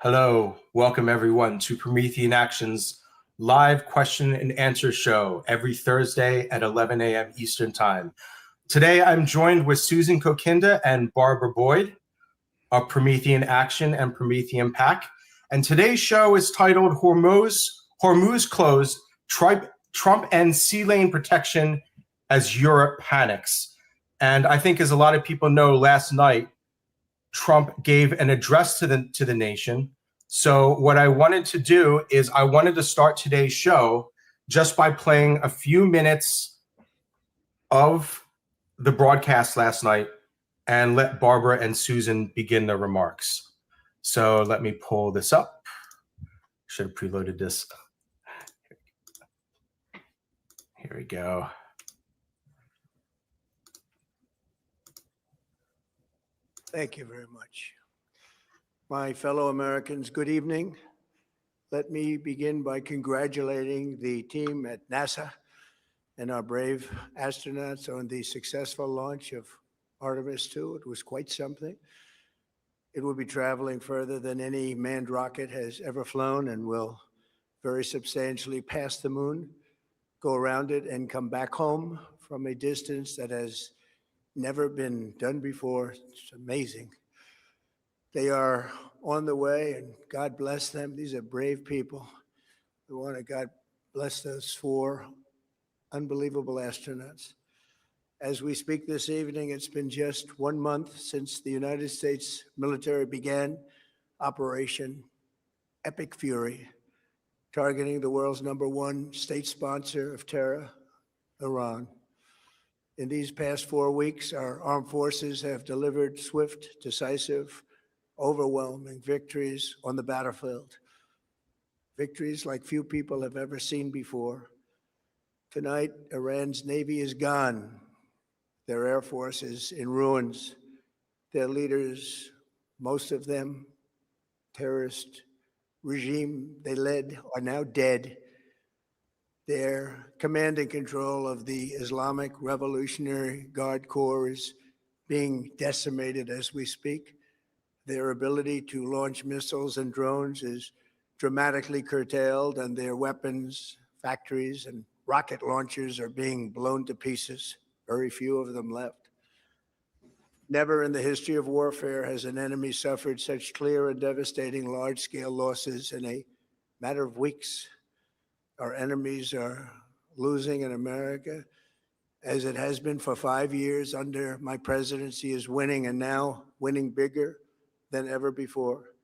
Hello, welcome everyone to Promethean Action's live question and answer show every Thursday at 11 a.m. Eastern Time. Today I'm joined with Susan Kokinda and Barbara Boyd of Promethean Action and Promethean Pack. And today's show is titled Hormuz Closed, Trump Ends Sea Lane Protection as Europe Panics. And I think, as a lot of people know, last night Trump gave an address to the nation. So what I wanted to do is I wanted to start today's show just by playing a few minutes of the broadcast last night and let Barbara and Susan begin their remarks. So let me pull this up. Should have preloaded this. Here we go. Thank you very much. My fellow Americans, good evening. Let me begin by congratulating the team at NASA and our brave astronauts on the successful launch of Artemis II. It was quite something. It will be traveling further than any manned rocket has ever flown and will very substantially pass the moon, go around it, and come back home from a distance that has never been done before. It's amazing. They are on the way, and God bless them. These are brave people. We want to God bless those four unbelievable astronauts. As we speak this evening, it's been just 1 month since the United States military began Operation Epic Fury, targeting the world's #1 state sponsor of terror, Iran. In these past 4 weeks, our armed forces have delivered swift, decisive, overwhelming victories on the battlefield. Victories like few people have ever seen before. Tonight, Iran's Navy is gone. Their Air Force is in ruins. Their leaders, most of them terrorist regime they led, are now dead. Their command and control of the Islamic Revolutionary Guard Corps is being decimated as we speak. Their ability to launch missiles and drones is dramatically curtailed, and their weapons, factories, and rocket launchers are being blown to pieces. Very few of them left. Never in the history of warfare has an enemy suffered such clear and devastating large-scale losses in a matter of weeks. Our enemies are losing, in America, as it has been for 5 years under my presidency, is winning, and now winning bigger than ever before.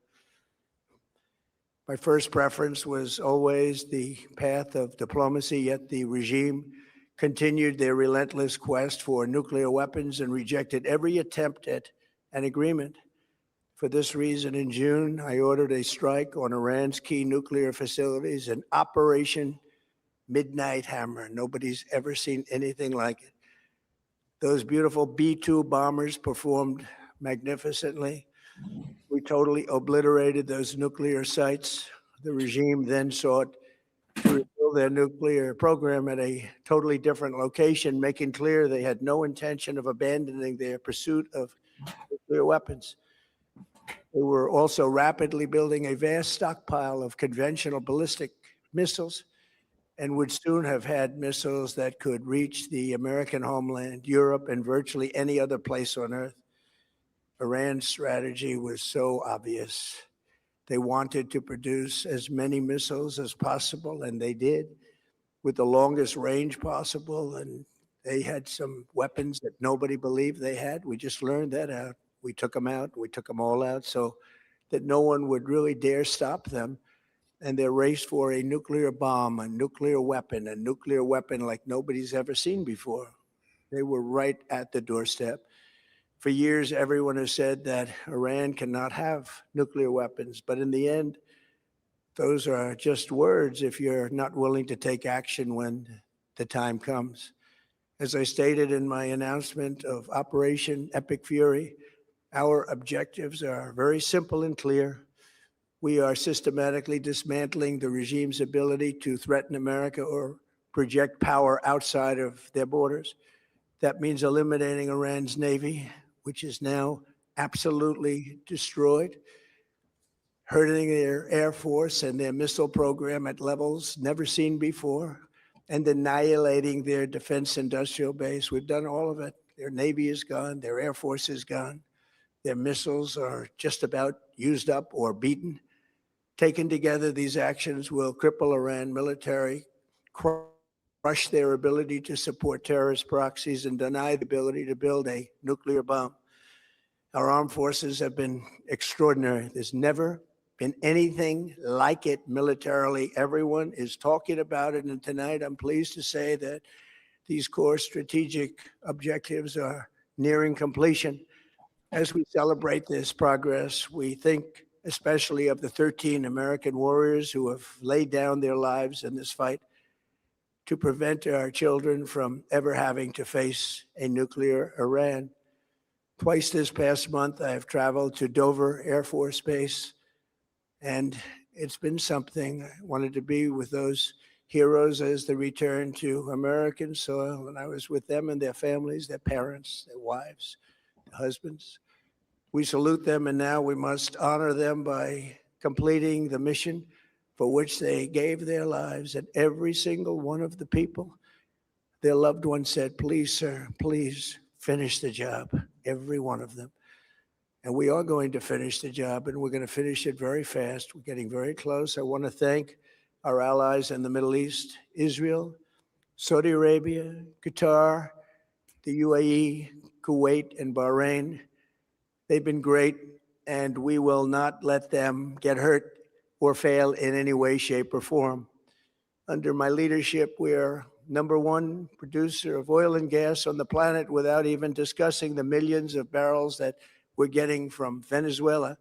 My first preference was always the path of diplomacy, yet the regime continued their relentless quest for nuclear weapons and rejected every attempt at an agreement. For this reason, in June, I ordered a strike on Iran's key nuclear facilities, an Operation Midnight Hammer. Nobody's ever seen anything like it. Those beautiful B-2 bombers performed magnificently. We totally obliterated those nuclear sites. The regime then sought to rebuild their nuclear program at a totally different location, making clear they had no intention of abandoning their pursuit of nuclear weapons. They were also rapidly building a vast stockpile of conventional ballistic missiles and would soon have had missiles that could reach the American homeland, Europe, and virtually any other place on Earth. Iran's strategy was so obvious. They wanted to produce as many missiles as possible, and they did, with the longest range possible. And they had some weapons that nobody believed they had. We just learned that out. We took them out. We took them all out so that no one would really dare stop them. And their race for a nuclear bomb, a nuclear weapon like nobody's ever seen before. They were right at the doorstep. For years, everyone has said that Iran cannot have nuclear weapons, but in the end, those are just words if you're not willing to take action when the time comes. As I stated in my announcement of Operation Epic Fury, our objectives are very simple and clear. We are systematically dismantling the regime's ability to threaten America or project power outside of their borders. That means eliminating Iran's Navy, which is now absolutely destroyed, hurting their Air Force and their missile program at levels never seen before, and annihilating their defense industrial base. We've done all of it. Their Navy is gone. Their Air Force is gone. Their missiles are just about used up or beaten. Taken together, these actions will cripple Iran military, crush their ability to support terrorist proxies, and deny the ability to build a nuclear bomb. Our armed forces have been extraordinary. There's never been anything like it militarily. Everyone is talking about it. And tonight, I'm pleased to say that these core strategic objectives are nearing completion. As we celebrate this progress, we think especially of the 13 American warriors who have laid down their lives in this fight to prevent our children from ever having to face a nuclear Iran. Twice this past month, I have traveled to Dover Air Force Base, and it's been something. I wanted to be with those heroes as they return to American soil, and I was with them and their families, their parents, their wives, their husbands. We salute them, and now we must honor them by completing the mission for which they gave their lives. And every single one of the people, their loved ones said, "Please, sir, please finish the job." Every one of them. And we are going to finish the job, and we're going to finish it very fast. We're getting very close. I want to thank our allies in the Middle East, Israel, Saudi Arabia, Qatar, the UAE, Kuwait, and Bahrain. They've been great, and we will not let them get hurt or fail in any way, shape, or form. Under my leadership, we are #1 producer of oil and gas on the planet, without even discussing the millions of barrels that we're getting from Venezuela.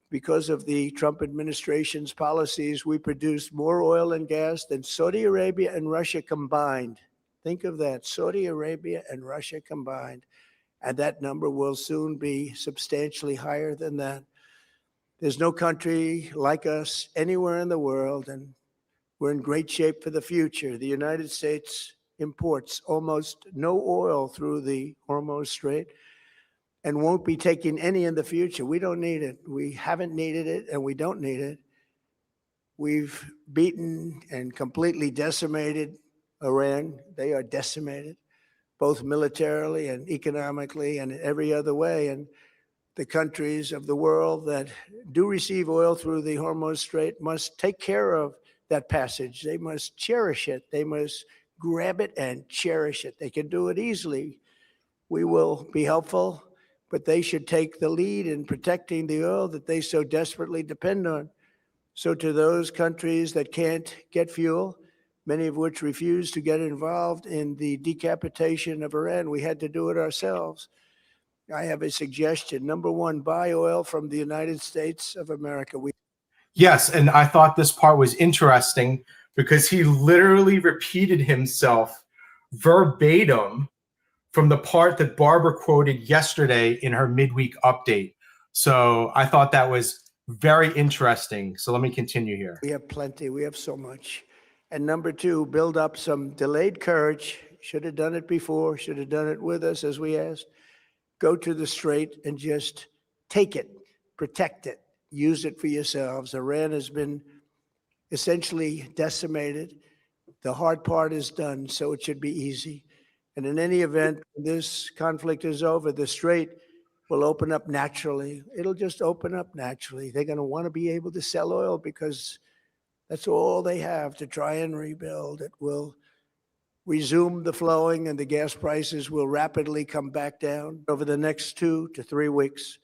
Because of the Trump administration's policies, we produce more oil and gas than Saudi Arabia and Russia combined. Think of that, Saudi Arabia and Russia combined. And that number will soon be substantially higher than that. There's no country like us anywhere in the world, and we're in great shape for the future. The United States imports almost no oil through the HORMUZ Strait and won't be taking any in the future. We don't need it. We haven't needed it, and we don't need it. We've beaten and completely decimated Iran. They are decimated, both militarily and economically and in every other way. And the countries of the world that do receive oil through the HORMUZ Strait must take care of that passage. They must cherish it. They must grab it and cherish it. They can do it easily. We will be helpful, but they should take the lead in protecting the oil that they so desperately depend on. So to those countries that can't get fuel, many of which refuse to get involved in the decapitation of Iran, we had to do it ourselves. I have a suggestion. #1, buy oil from the United States of America. Yes, and I thought this part was interesting because he literally repeated himself verbatim from the part that Barbara quoted yesterday in her midweek update. So I thought that was very interesting. So let me continue here. We have plenty. We have so much. And #2, build up some delayed courage. Should have done it before. Should have done it with us, as we asked. Go to the Strait and just take it, protect it, use it for yourselves. Iran has been essentially decimated. The hard part is done, so it should be easy. And in any event, when this conflict is over, the Strait will open up naturally. It'll just open up naturally. They're going to want to be able to sell oil because that's all they have to try and rebuild. It will resume the flowing, and the gas prices will rapidly come back down over the next 2 to 3 weeks.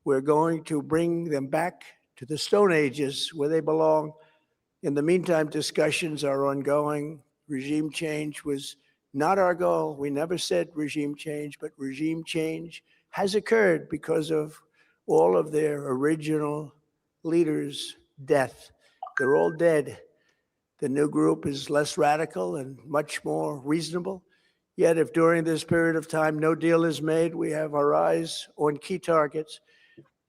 We're going to bring them back to the Stone Ages where they belong. In the meantime, discussions are ongoing. Regime change was not our goal. We never said regime change, but regime change has occurred because of all of their original leaders' death. They're all dead. The new group is less radical and much more reasonable. Yet if during this period of time no deal is made, we have our eyes on key targets.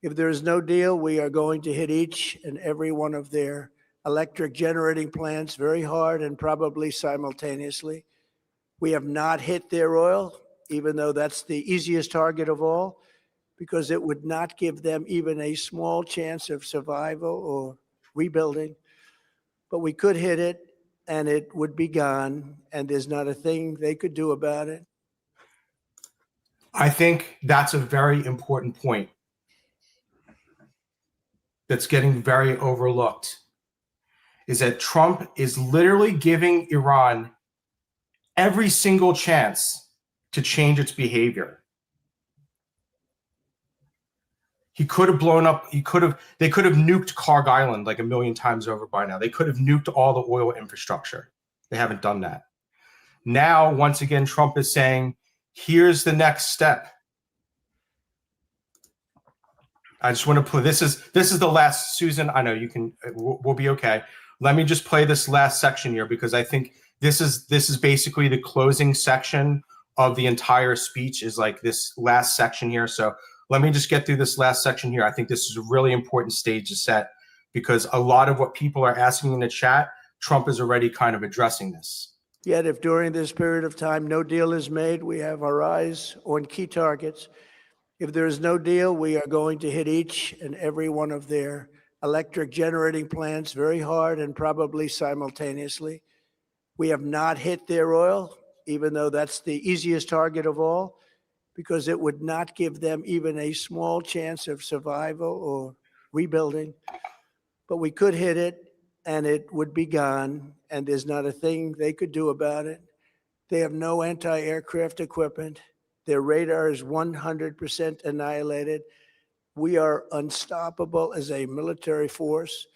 If there is no deal, we are going to hit each and every one of their electric generating plants very hard and probably simultaneously. We have not hit their oil, even though that's the easiest target of all, because it would not give them even a small chance of survival or rebuilding. But we could hit it and it would be gone, and there's not a thing they could do about it. I think that's a very important point that's getting very overlooked, is that Trump is literally giving Iran every single chance to change its behavior. He could have blown up, they could have nuked Karg Island like a million times over by now. They could have nuked all the oil infrastructure. They haven't done that. Now, once again, Trump is saying, here's the next step. I just want to play, this is the last, Susan, I know you can, we'll be okay. Let me just play this last section here, because I think this is basically the closing section of the entire speech, is like this last section here. So let me just get through this last section here. I think this is a really important stage to set, because a lot of what people are asking in the chat, Trump is already kind of addressing this. Yet if during this period of time no deal is made, we have our eyes on key targets. If there is no deal, we are going to hit each and every one of their electric generating plants very hard and probably simultaneously. We have not hit their oil, even though that's the easiest target of all, because it would not give them even a small chance of survival or rebuilding. But we could hit it and it would be gone, and there's not a thing they could do about it. They have no anti-aircraft equipment. Their radar is 100% annihilated. We are unstoppable as a military force.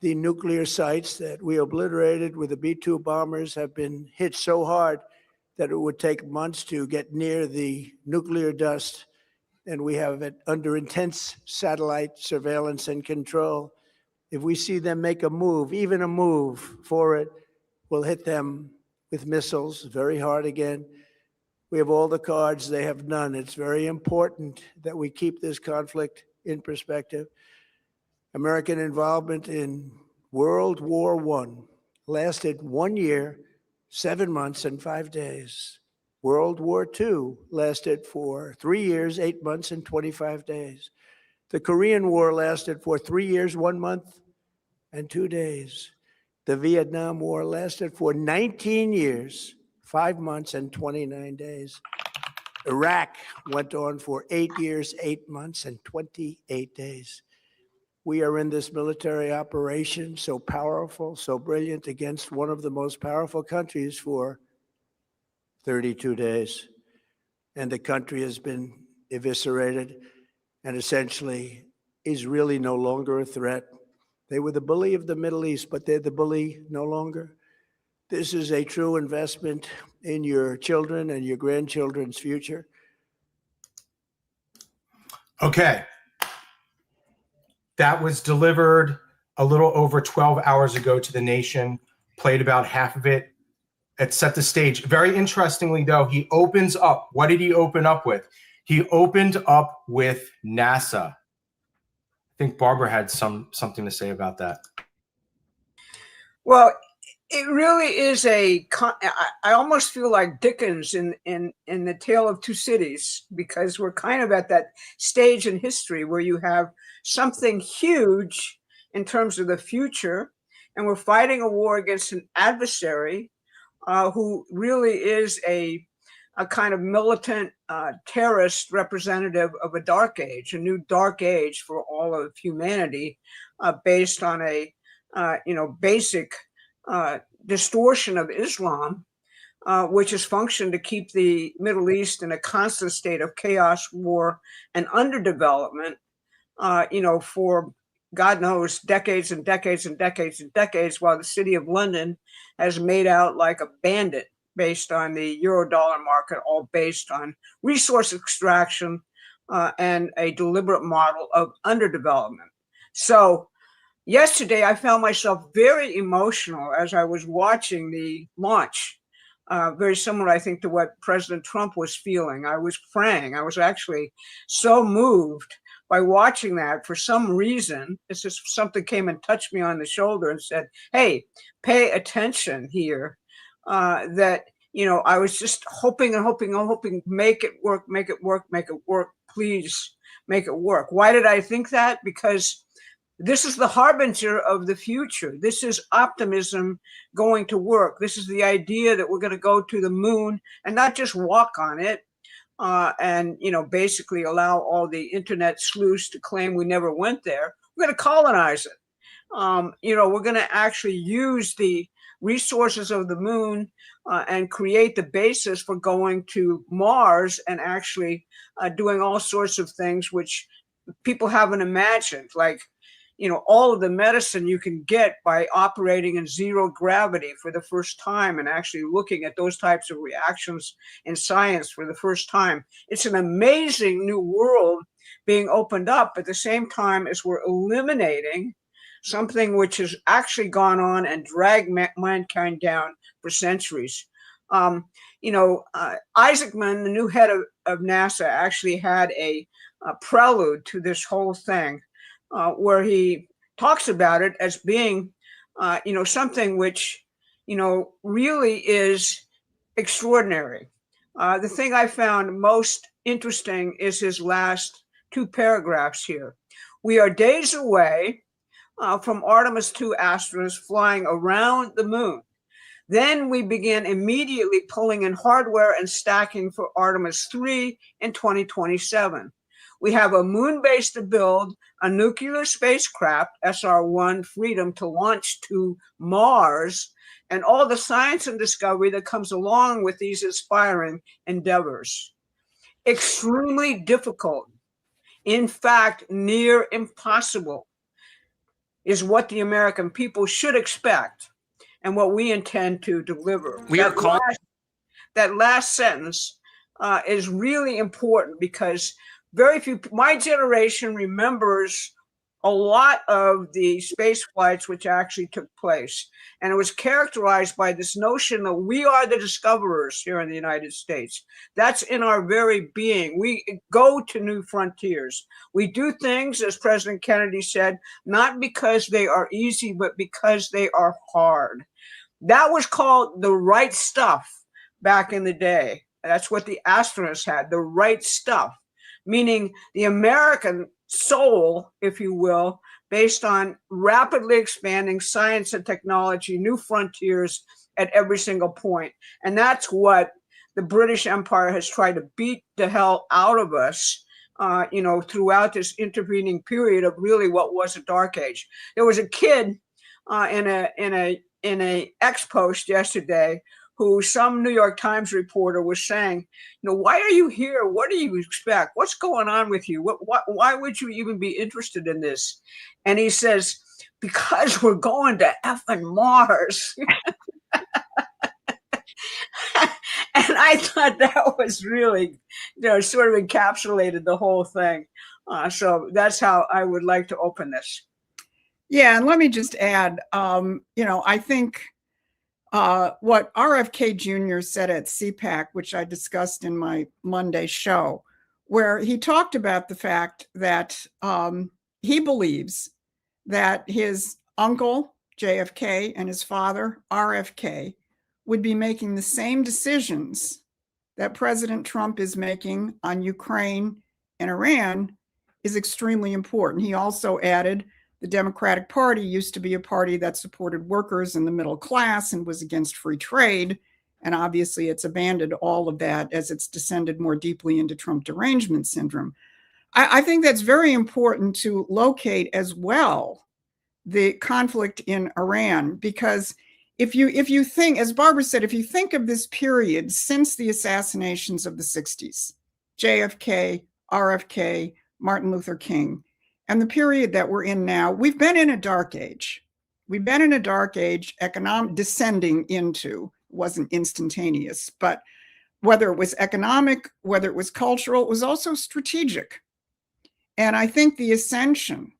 The nuclear sites that we obliterated with the B-2 bombers have been hit so hard that it would take months to get near the nuclear dust, and we have it under intense satellite surveillance and control. If we see them make a move, even a move for it, we'll hit them with missiles very hard again. We have all the cards, they have none. It's very important that we keep this conflict in perspective. American involvement in World War I lasted 1 year, 7 months, and 5 days. World War II lasted for 3 years, 8 months, and 25 days. The Korean War lasted for 3 years, 1 month, and 2 days. The Vietnam War lasted for 19 years, 5 months, and 29 days. Iraq went on for 8 years, 8 months, and 28 days. We are in this military operation, so powerful, so brilliant, against one of the most powerful countries for 32 days. And the country has been eviscerated and essentially is really no longer a threat. They were the bully of the Middle East, but they're the bully no longer. This is a true investment in your children and your grandchildren's future. Okay. That was delivered a little over 12 hours ago to the nation, played about half of it. It set the stage. Very interestingly, though, he opens up. What did he open up with? He opened up with NASA. I think Barbara had something to say about that. Well, it really is I almost feel like Dickens in The Tale of Two Cities, because we're kind of at that stage in history where you have something huge in terms of the future, and we're fighting a war against an adversary who really is a kind of militant terrorist representative of a dark age, a new dark age for all of humanity, based on a basic distortion of Islam, which has functioned to keep the Middle East in a constant state of chaos, war, and underdevelopment, for God knows decades and decades and decades and decades, while the city of London has made out like a bandit based on the Eurodollar market, all based on resource extraction and a deliberate model of underdevelopment. So yesterday, I found myself very emotional as I was watching the launch, very similar, I think, to what President Trump was feeling. I was praying. I was actually so moved by watching that. For some reason, it's just something came and touched me on the shoulder and said, hey, pay attention here. That, I was just hoping and hoping, make it work, make it work, make it work. Please make it work. Why did I think that? Because this is the harbinger of the future. This is optimism going to work. This is the idea that we're going to go to the moon and not just walk on it and, basically allow all the internet sleuths to claim we never went there. We're going to colonize it. We're going to actually use the resources of the moon and create the basis for going to Mars and actually doing all sorts of things which people haven't imagined, like, all of the medicine you can get by operating in zero gravity for the first time and actually looking at those types of reactions in science for the first time. It's an amazing new world being opened up at the same time as we're eliminating something which has actually gone on and dragged mankind down for centuries. Isaacman, the new head of NASA, actually had a prelude to this whole thing where he talks about it as being, something which, really is extraordinary. The thing I found most interesting is his last two paragraphs here. We are days away from Artemis II astronauts flying around the moon. Then we begin immediately pulling in hardware and stacking for Artemis III in 2027. We have a moon base to build, a nuclear spacecraft, SR-1 Freedom, to launch to Mars, and all the science and discovery that comes along with these aspiring endeavors. Extremely difficult, in fact, near impossible, is what the American people should expect and what we intend to deliver. That last sentence is really important because very few, my generation remembers a lot of the space flights which actually took place. And it was characterized by this notion that we are the discoverers here in the United States. That's in our very being. We go to new frontiers. We do things, as President Kennedy said, not because they are easy, but because they are hard. That was called the right stuff back in the day. That's what the astronauts had, the right stuff, meaning the American soul, if you will, based on rapidly expanding science and technology, new frontiers at every single point. And that's what the British Empire has tried to beat the hell out of us, throughout this intervening period of really what was a dark age. There was a kid in a X post yesterday who some New York Times reporter was saying, why are you here? What do you expect? What's going on with you? Why would you even be interested in this? And he says, because we're going to effing Mars. And I thought that was really, sort of encapsulated the whole thing. So that's how I would like to open this. Yeah, and let me just add, I think what RFK Jr. said at CPAC, which I discussed in my Monday show, where he talked about the fact that he believes that his uncle, JFK, and his father, RFK, would be making the same decisions that President Trump is making on Ukraine and Iran is extremely important. He also added, the Democratic Party used to be a party that supported workers and the middle class and was against free trade. And obviously it's abandoned all of that as it's descended more deeply into Trump derangement syndrome. I think that's very important to locate as well, the conflict in Iran, because if you think, as Barbara said, if you think of this period since the assassinations of the 60s, JFK, RFK, Martin Luther King, and the period that we're in now, we've been in a dark age. We've been in a dark age, economic descending into, wasn't instantaneous, but whether it was economic, whether it was cultural, it was also strategic. And I think the ascension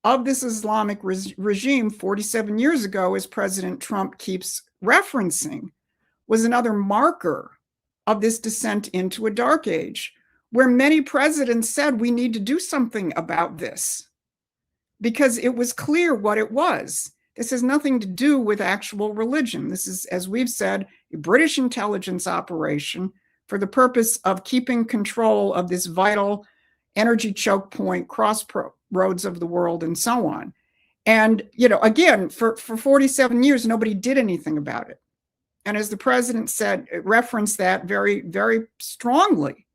of this Islamic regime 47 years ago, as President Trump keeps referencing, was another marker of this descent into a dark age, where many presidents said we need to do something about this because it was clear what it was. This has nothing to do with actual religion. This is, as we've said, a British intelligence operation for the purpose of keeping control of this vital energy choke point, crossroads of the world, and so on. And, again, for 47 years, nobody did anything about it. And as the president said, referenced that very, very strongly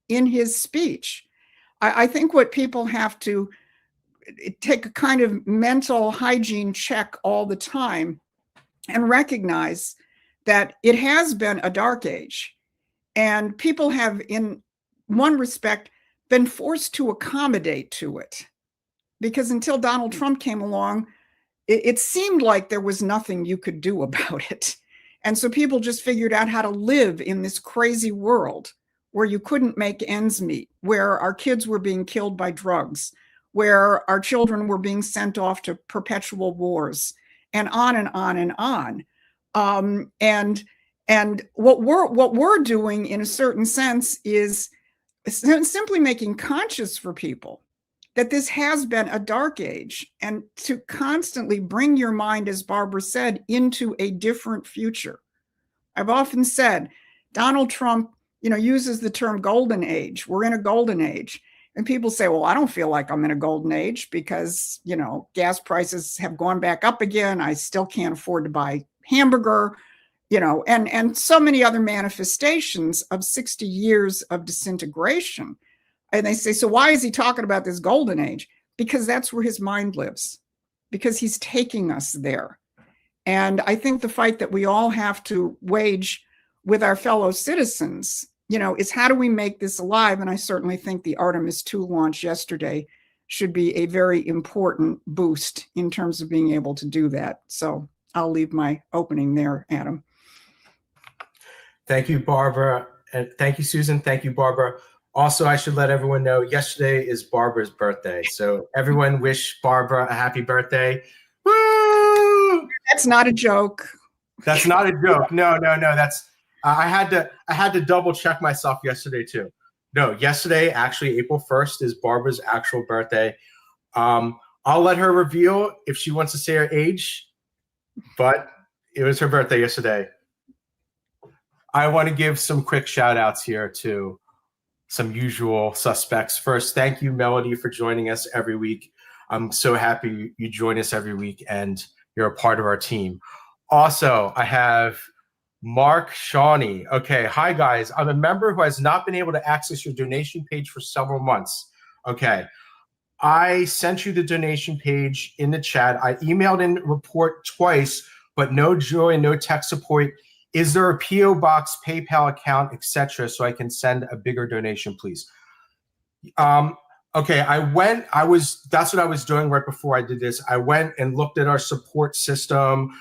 in his speech. I think what people have to take a kind of mental hygiene check all the time and recognize that it has been a dark age. And people have, in one respect, been forced to accommodate to it. Because until Donald Trump came along, it seemed like there was nothing you could do about it. And so people just figured out how to live in this crazy world where you couldn't make ends meet, where our kids were being killed by drugs, where our children were being sent off to perpetual wars, and on and on and on. And what we're doing, in a certain sense, is simply making conscious for people that this has been a dark age, and to constantly bring your mind, as Barbara said, into a different future. I've often said, Donald Trump, uses the term golden age. We're in a golden age. And people say, well, I don't feel like I'm in a golden age because, gas prices have gone back up again. I still can't afford to buy hamburger, and so many other manifestations of 60 years of disintegration. And they say, so why is he talking about this golden age? Because that's where his mind lives, because he's taking us there. And I think the fight that we all have to wage with our fellow citizens, is how do we make this alive? And I certainly think the Artemis 2 launch yesterday should be a very important boost in terms of being able to do that. So I'll leave my opening there, Adam. Thank you, Barbara. And thank you, Susan. Thank you, Barbara. Also, I should let everyone know yesterday is Barbara's birthday. So everyone wish Barbara a happy birthday. Woo! That's not a joke. That's not a joke. No. That's I had to double check myself yesterday too. No, yesterday, actually April 1st, is Barbara's actual birthday. I'll let her reveal if she wants to say her age, but it was her birthday yesterday. I want to give some quick shout outs here to some usual suspects. First, thank you, Melody, for joining us every week. I'm so happy you join us every week and you're a part of our team. Also, I have Mark Shawnee. Okay, hi guys. I'm a member who has not been able to access your donation page for several months. Okay, I sent you the donation page in the chat. I emailed in report twice, but no joy, no tech support. Is there a PO box, PayPal account, etc., so I can send a bigger donation, please? Okay, that's what I was doing right before I did this. I went and looked at our support system.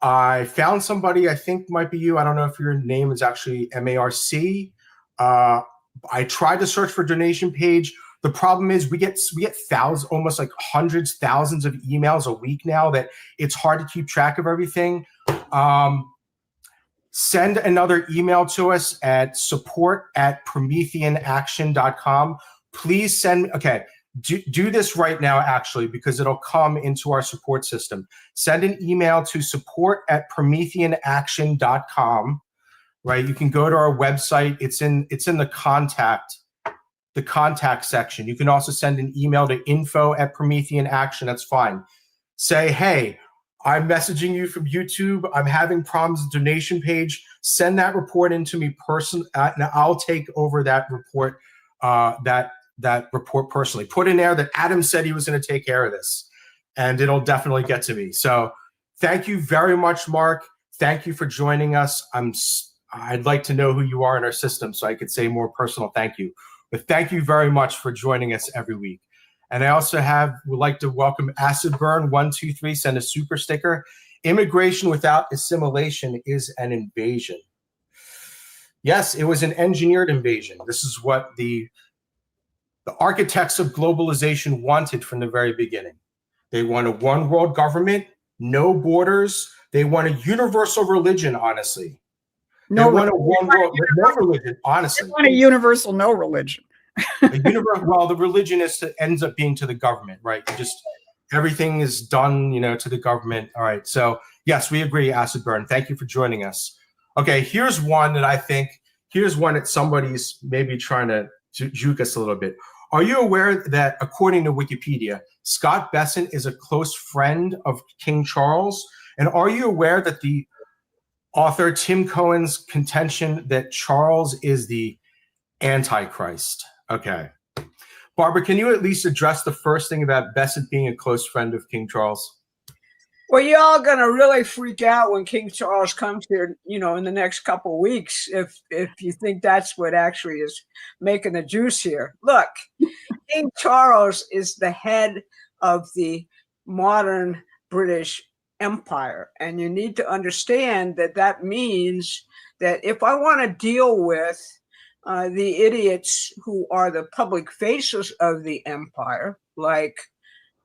I found somebody, I think might be you. I don't know if your name is actually MARC. I tried to search for donation page. The problem is we get thousands, almost like hundreds, thousands of emails a week now that it's hard to keep track of everything. Send another email to us at support@prometheanaction.com. Please send, okay, do this right now, actually, because it'll come into our support system. Send an email to support@prometheanaction.com, right? You can go to our website. It's in the contact section. You can also send an email to info@prometheanaction. That's fine. Say, hey, I'm messaging you from YouTube. I'm having problems with the donation page. Send that report in to me personally, and I'll take over that report, that report personally. Put in there that Adam said he was going to take care of this, and it'll definitely get to me. So thank you very much, Mark. Thank you for joining us. I'd like to know who you are in our system so I could say more personal thank you. But thank you very much for joining us every week. And I also would like to welcome Acid Burn 123, send a super sticker. Immigration without assimilation is an invasion. Yes, it was an engineered invasion. This is what the architects of globalization wanted from the very beginning. They want a one world government, no borders. They want a universal religion, honestly. They want a one world, no religion, honestly. They want a universal no religion. Well, the religion ends up being to the government, right? Everything is done, to the government. All right. So yes, we agree, Acid Burn. Thank you for joining us. Okay, here's one that somebody's maybe trying to juke us a little bit. Are you aware that, according to Wikipedia, Scott Besant is a close friend of King Charles? And are you aware that the author Tim Cohen's contention that Charles is the Antichrist? Okay. Barbara, can you at least address the first thing about Besant being a close friend of King Charles? Well, y'all gonna really freak out when King Charles comes here, in the next couple of weeks, if you think that's what actually is making the juice here. Look, King Charles is the head of the modern British Empire, and you need to understand that means that if I want to deal with the idiots who are the public faces of the empire, like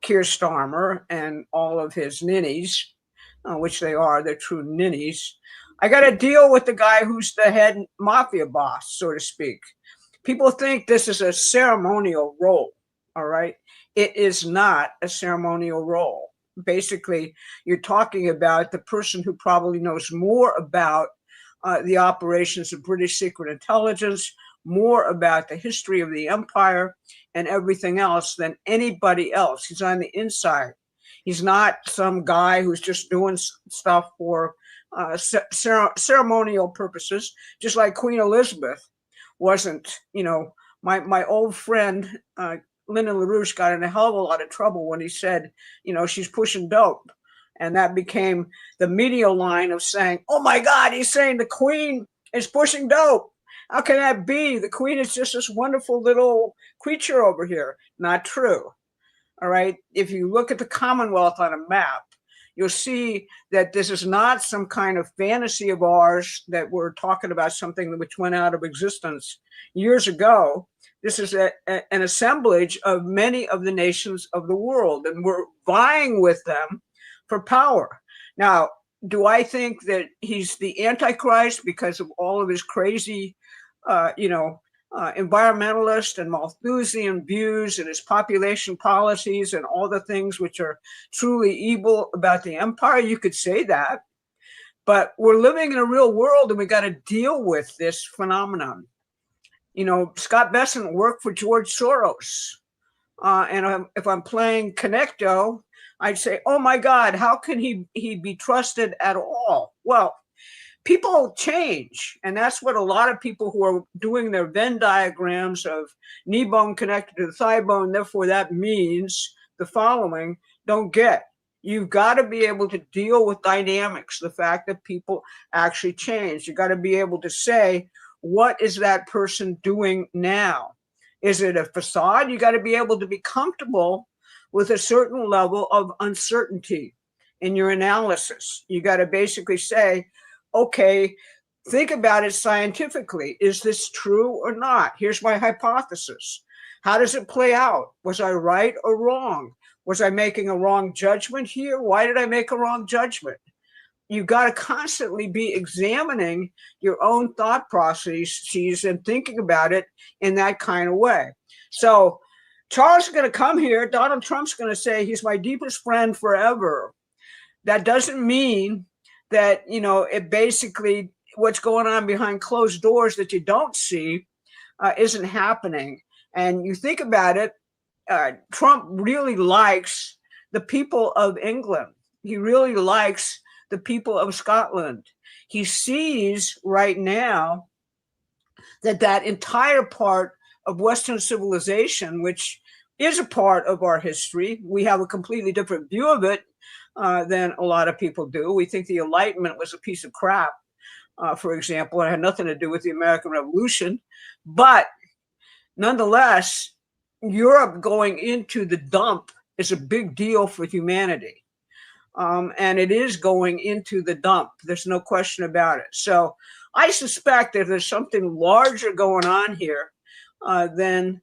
Keir Starmer and all of his ninnies, which they're true ninnies, I got to deal with the guy who's the head mafia boss, so to speak. People think this is a ceremonial role, all right? It is not a ceremonial role. Basically, you're talking about the person who probably knows more about the operations of British secret intelligence, more about the history of the empire and everything else than anybody else. He's on the inside. He's not some guy who's just doing stuff for ceremonial purposes, just like Queen Elizabeth wasn't. My old friend, Lyndon LaRouche, got in a hell of a lot of trouble when he said, she's pushing dope. And that became the media line of saying, oh my God, he's saying the Queen is pushing dope. How can that be? The Queen is just this wonderful little creature over here. Not true. All right. If you look at the Commonwealth on a map, you'll see that this is not some kind of fantasy of ours that we're talking about something which went out of existence years ago. This is an assemblage of many of the nations of the world, and we're vying with them for power. Now, do I think that he's the Antichrist because of all of his crazy, environmentalist and Malthusian views and his population policies and all the things which are truly evil about the empire? You could say that, but we're living in a real world and we got to deal with this phenomenon. Scott Besant worked for George Soros. And if I'm playing Connecto, I'd say, oh my God, how can he be trusted at all? Well, people change. And that's what a lot of people who are doing their Venn diagrams of knee bone connected to the thigh bone, therefore that means the following, don't get. You've got to be able to deal with dynamics, the fact that people actually change. You got to be able to say, what is that person doing now? Is it a facade? You got to be able to be comfortable with a certain level of uncertainty in your analysis. You got to basically say, okay, think about it scientifically. Is this true or not? Here's my hypothesis. How does it play out? Was I right or wrong? Was I making a wrong judgment here? Why did I make a wrong judgment? You've got to constantly be examining your own thought processes and thinking about it in that kind of way. So Charles is going to come here. Donald Trump's going to say he's my deepest friend forever. That doesn't mean that, it basically what's going on behind closed doors that you don't see isn't happening. And you think about it, Trump really likes the people of England. He really likes the people of Scotland. He sees right now that entire part of Western civilization, which is a part of our history, we have a completely different view of it than a lot of people do. We think the Enlightenment was a piece of crap, for example. It had nothing to do with the American Revolution. But nonetheless, Europe going into the dump is a big deal for humanity. And it is going into the dump. There's no question about it. So I suspect that there's something larger going on here than,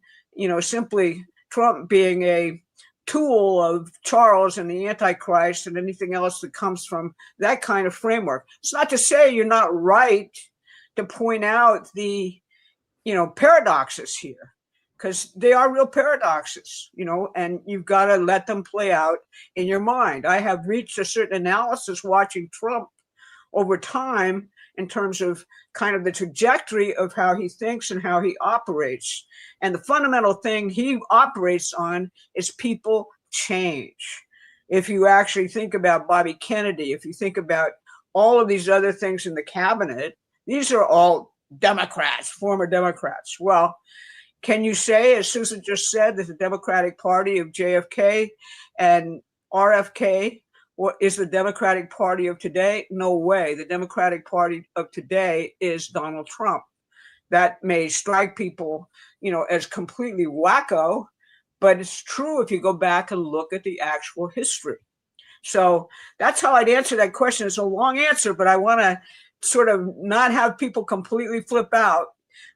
simply Trump being a tool of Charles and the Antichrist and anything else that comes from that kind of framework. It's not to say you're not right to point out the, paradoxes here, because they are real paradoxes, and you've got to let them play out in your mind. I have reached a certain analysis watching Trump over time in terms of kind of the trajectory of how he thinks and how he operates. And the fundamental thing he operates on is people change. If you actually think about Bobby Kennedy, if you think about all of these other things in the cabinet, these are all Democrats, former Democrats. Well, can you say, as Susan just said, that the Democratic Party of JFK and RFK is the Democratic Party of today? No way. The Democratic Party of today is Donald Trump. That may strike people, as completely wacko, but it's true if you go back and look at the actual history. So that's how I'd answer that question. It's a long answer, but I want to sort of not have people completely flip out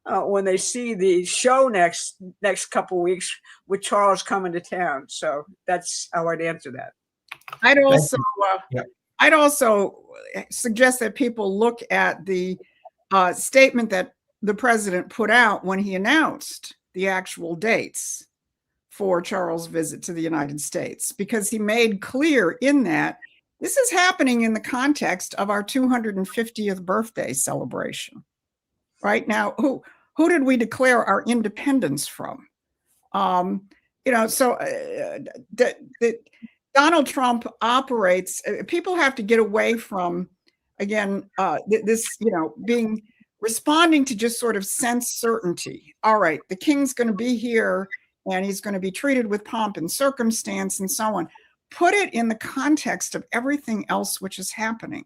when they see the show next couple of weeks with Charles coming to town. So that's how I'd answer that. I'd also suggest that people look at the statement that the president put out when he announced the actual dates for Charles' visit to the United States, because he made clear in that this is happening in the context of our 250th birthday celebration. Right now, who did we declare our independence from? Donald Trump operates. People have to get away from, again, responding to just sort of sense certainty. All right, the king's going to be here and he's going to be treated with pomp and circumstance and so on. Put it in the context of everything else which is happening,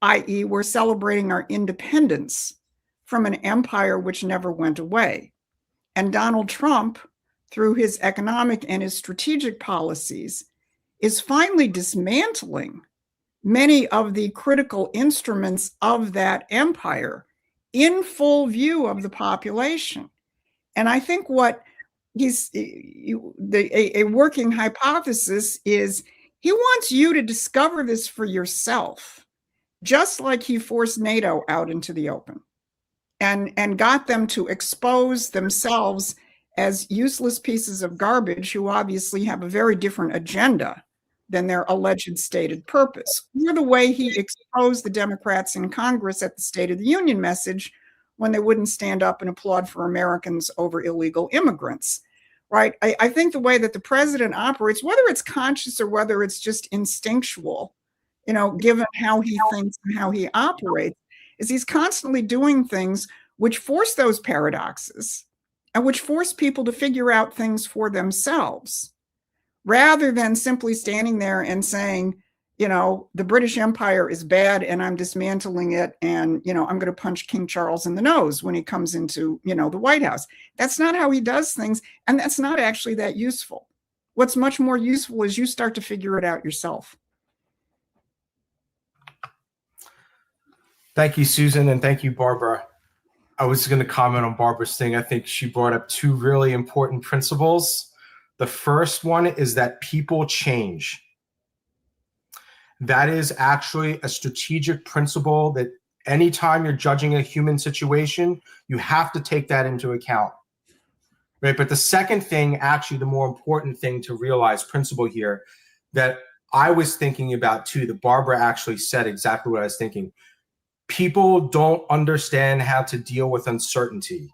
i.e., we're celebrating our independence from an empire which never went away. And Donald Trump, through his economic and his strategic policies, is finally dismantling many of the critical instruments of that empire in full view of the population. And I think what a working hypothesis is he wants you to discover this for yourself, just like he forced NATO out into the open and got them to expose themselves as useless pieces of garbage who obviously have a very different agenda than their alleged stated purpose. Or the way he exposed the Democrats in Congress at the State of the Union message when they wouldn't stand up and applaud for Americans over illegal immigrants, right? I think the way that the president operates, whether it's conscious or whether it's just instinctual, given how he thinks and how he operates, is he's constantly doing things which force those paradoxes and which force people to figure out things for themselves, rather than simply standing there and saying, the British Empire is bad and I'm dismantling it and, I'm going to punch King Charles in the nose when he comes into, the White House. That's not how he does things. And that's not actually that useful. What's much more useful is you start to figure it out yourself. Thank you, Susan, and thank you, Barbara. I was going to comment on Barbara's thing. I think she brought up two really important principles. The first one is that people change. That is actually a strategic principle that anytime you're judging a human situation, you have to take that into account, right? But the second thing, actually the more important thing to realize, principle here, that I was thinking about too, that Barbara actually said exactly what I was thinking. People don't understand how to deal with uncertainty.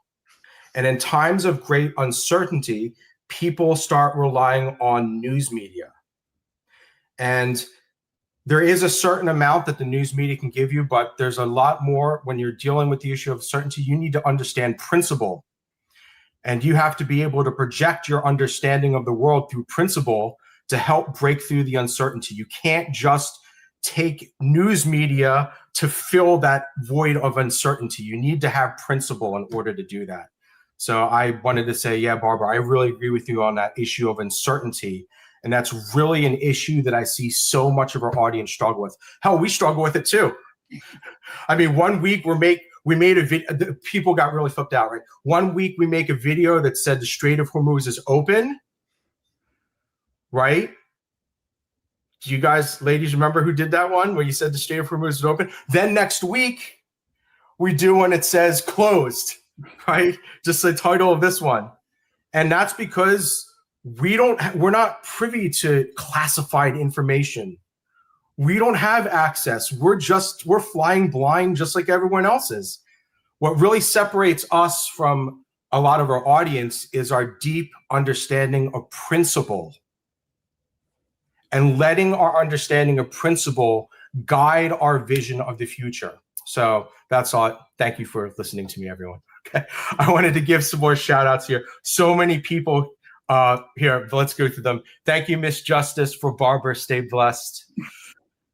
And in times of great uncertainty, people start relying on news media. And there is a certain amount that the news media can give you, but there's a lot more when you're dealing with the issue of certainty. You need to understand principle. And you have to be able to project your understanding of the world through principle to help break through the uncertainty. You can't just take news media to fill that void of uncertainty. You need to have principle in order to do that. So I wanted to say, yeah, Barbara, I really agree with you on that issue of uncertainty. And that's really an issue that I see so much of our audience struggle with. Hell, we struggle with it too. I mean, one week we made a video, people got really flipped out, right? One week we make a video that said the Strait of HORMUZ is open, right? Do you guys, ladies, remember who did that one where you said the Strait of HORMUZ is open? Then next week we do one that says closed, right? Just the title of this one. And that's because we're not privy to classified information. We don't have access. We're flying blind just like everyone else is. What really separates us from a lot of our audience is our deep understanding of principle and letting our understanding of principle guide our vision of the future. So that's all. Thank you for listening to me, everyone. Okay. I wanted to give some more shout outs here. So many people here. Let's go through them. Thank you, Miss Justice. For Barbara, stay blessed.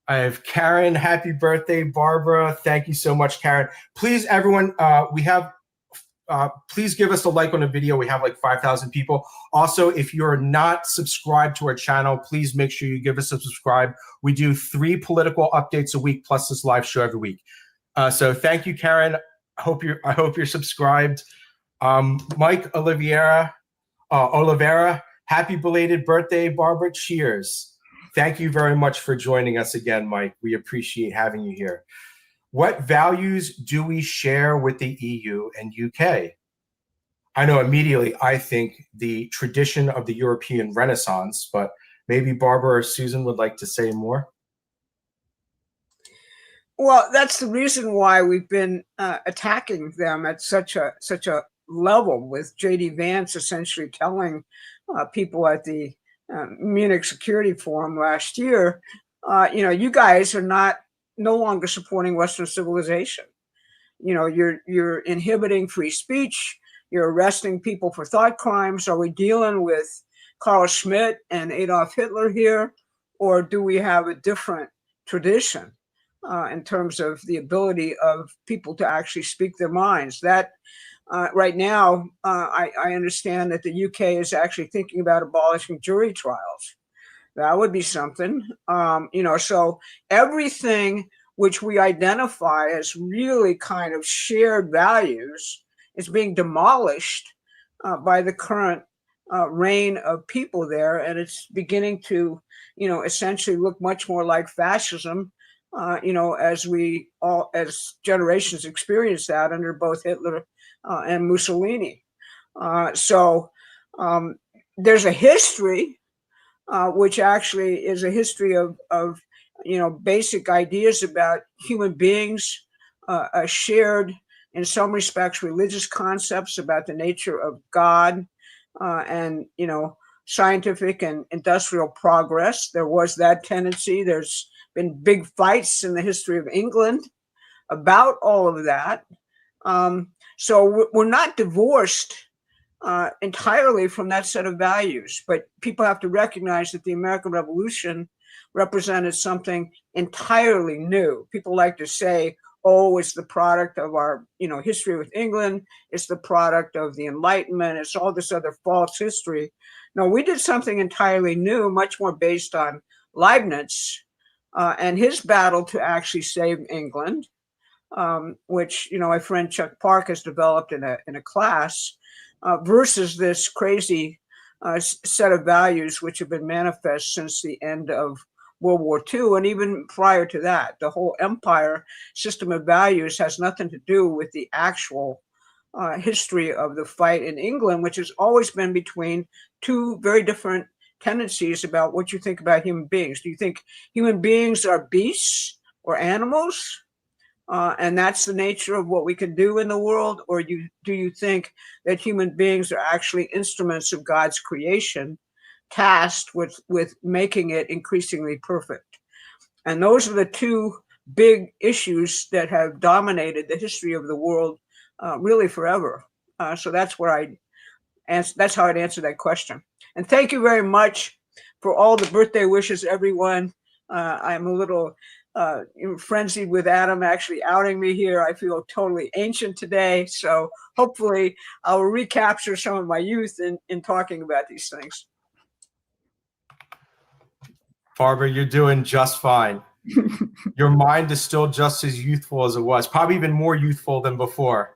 I have Karen. Happy birthday, Barbara. Thank you so much, Karen. Please, everyone, please give us a like on the video. We have like 5,000 people. Also, if you're not subscribed to our channel, please make sure you give us a subscribe. We do 3 political updates a week plus this live show every week. So thank you, Karen. I hope you're subscribed. Mike Oliveira, happy belated birthday, Barbara. Cheers. Thank you very much for joining us again, Mike. We appreciate having you here. What values do we share with the EU and UK? I know immediately I think the tradition of the European Renaissance, but maybe Barbara or Susan would like to say more. Well, that's the reason why we've been attacking them at such a level, with J.D. Vance essentially telling people at the Munich Security Forum last year, you guys are no longer supporting Western civilization. You're inhibiting free speech. You're arresting people for thought crimes. Are we dealing with Carl Schmitt and Adolf Hitler here, or do we have a different tradition in terms of the ability of people to actually speak their minds? That right now, I understand that the UK is actually thinking about abolishing jury trials. That would be something. So everything which we identify as really kind of shared values is being demolished by the current reign of people there, and it's beginning to, essentially look much more like fascism. As generations experienced that under both Hitler and Mussolini. There's a history, which actually is a history of basic ideas about human beings, shared, in some respects, religious concepts about the nature of God, and scientific and industrial progress. There was that tendency. There's been big fights in the history of England about all of that. So we're not divorced entirely from that set of values, but people have to recognize that the American Revolution represented something entirely new. People like to say, oh, it's the product of our, history with England. It's the product of the Enlightenment. It's all this other false history. No, we did something entirely new, much more based on Leibniz and his battle to actually save England, which, my friend Chuck Park has developed in a class, versus this crazy set of values which have been manifest since the end of World War II, and even prior to that. The whole empire system of values has nothing to do with the actual history of the fight in England, which has always been between two very different tendencies about what you think about human beings. Do you think human beings are beasts or animals? And that's the nature of what we can do in the world? Or do you think that human beings are actually instruments of God's creation, tasked with making it increasingly perfect? And those are the two big issues that have dominated the history of the world really forever. So that's that's how I'd answer that question. And thank you very much for all the birthday wishes, everyone. I'm a little frenzied with Adam actually outing me here. I feel totally ancient today. So hopefully I'll recapture some of my youth in talking about these things. Barbara, you're doing just fine. Your mind is still just as youthful as it was, probably even more youthful than before.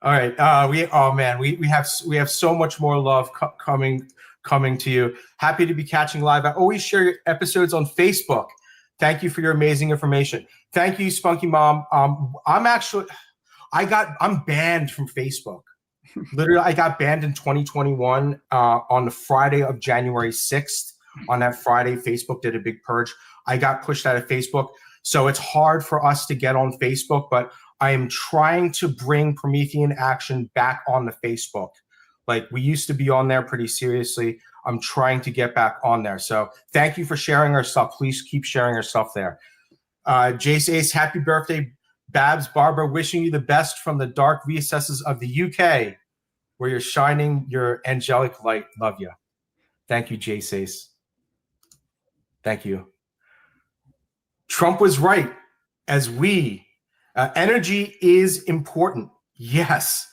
All right, we have so much more love coming to you. Happy to be catching live. I always share your episodes on Facebook. Thank you for your amazing information. Thank you, Spunky Mom. I'm banned from Facebook. Literally, I got banned in 2021 on the Friday of January 6th on that Friday. Facebook did a big purge. I got pushed out of Facebook. So it's hard for us to get on Facebook, but I am trying to bring Promethean Action back on the Facebook. Like, we used to be on there pretty seriously. I'm trying to get back on there. So thank you for sharing our stuff. Please keep sharing our stuff there. Jace Ace, happy birthday. Babs, Barbara, wishing you the best from the dark recesses of the UK, where you're shining your angelic light. Love you. Thank you, Jace Ace. Thank you. Trump was right. Energy is important. Yes.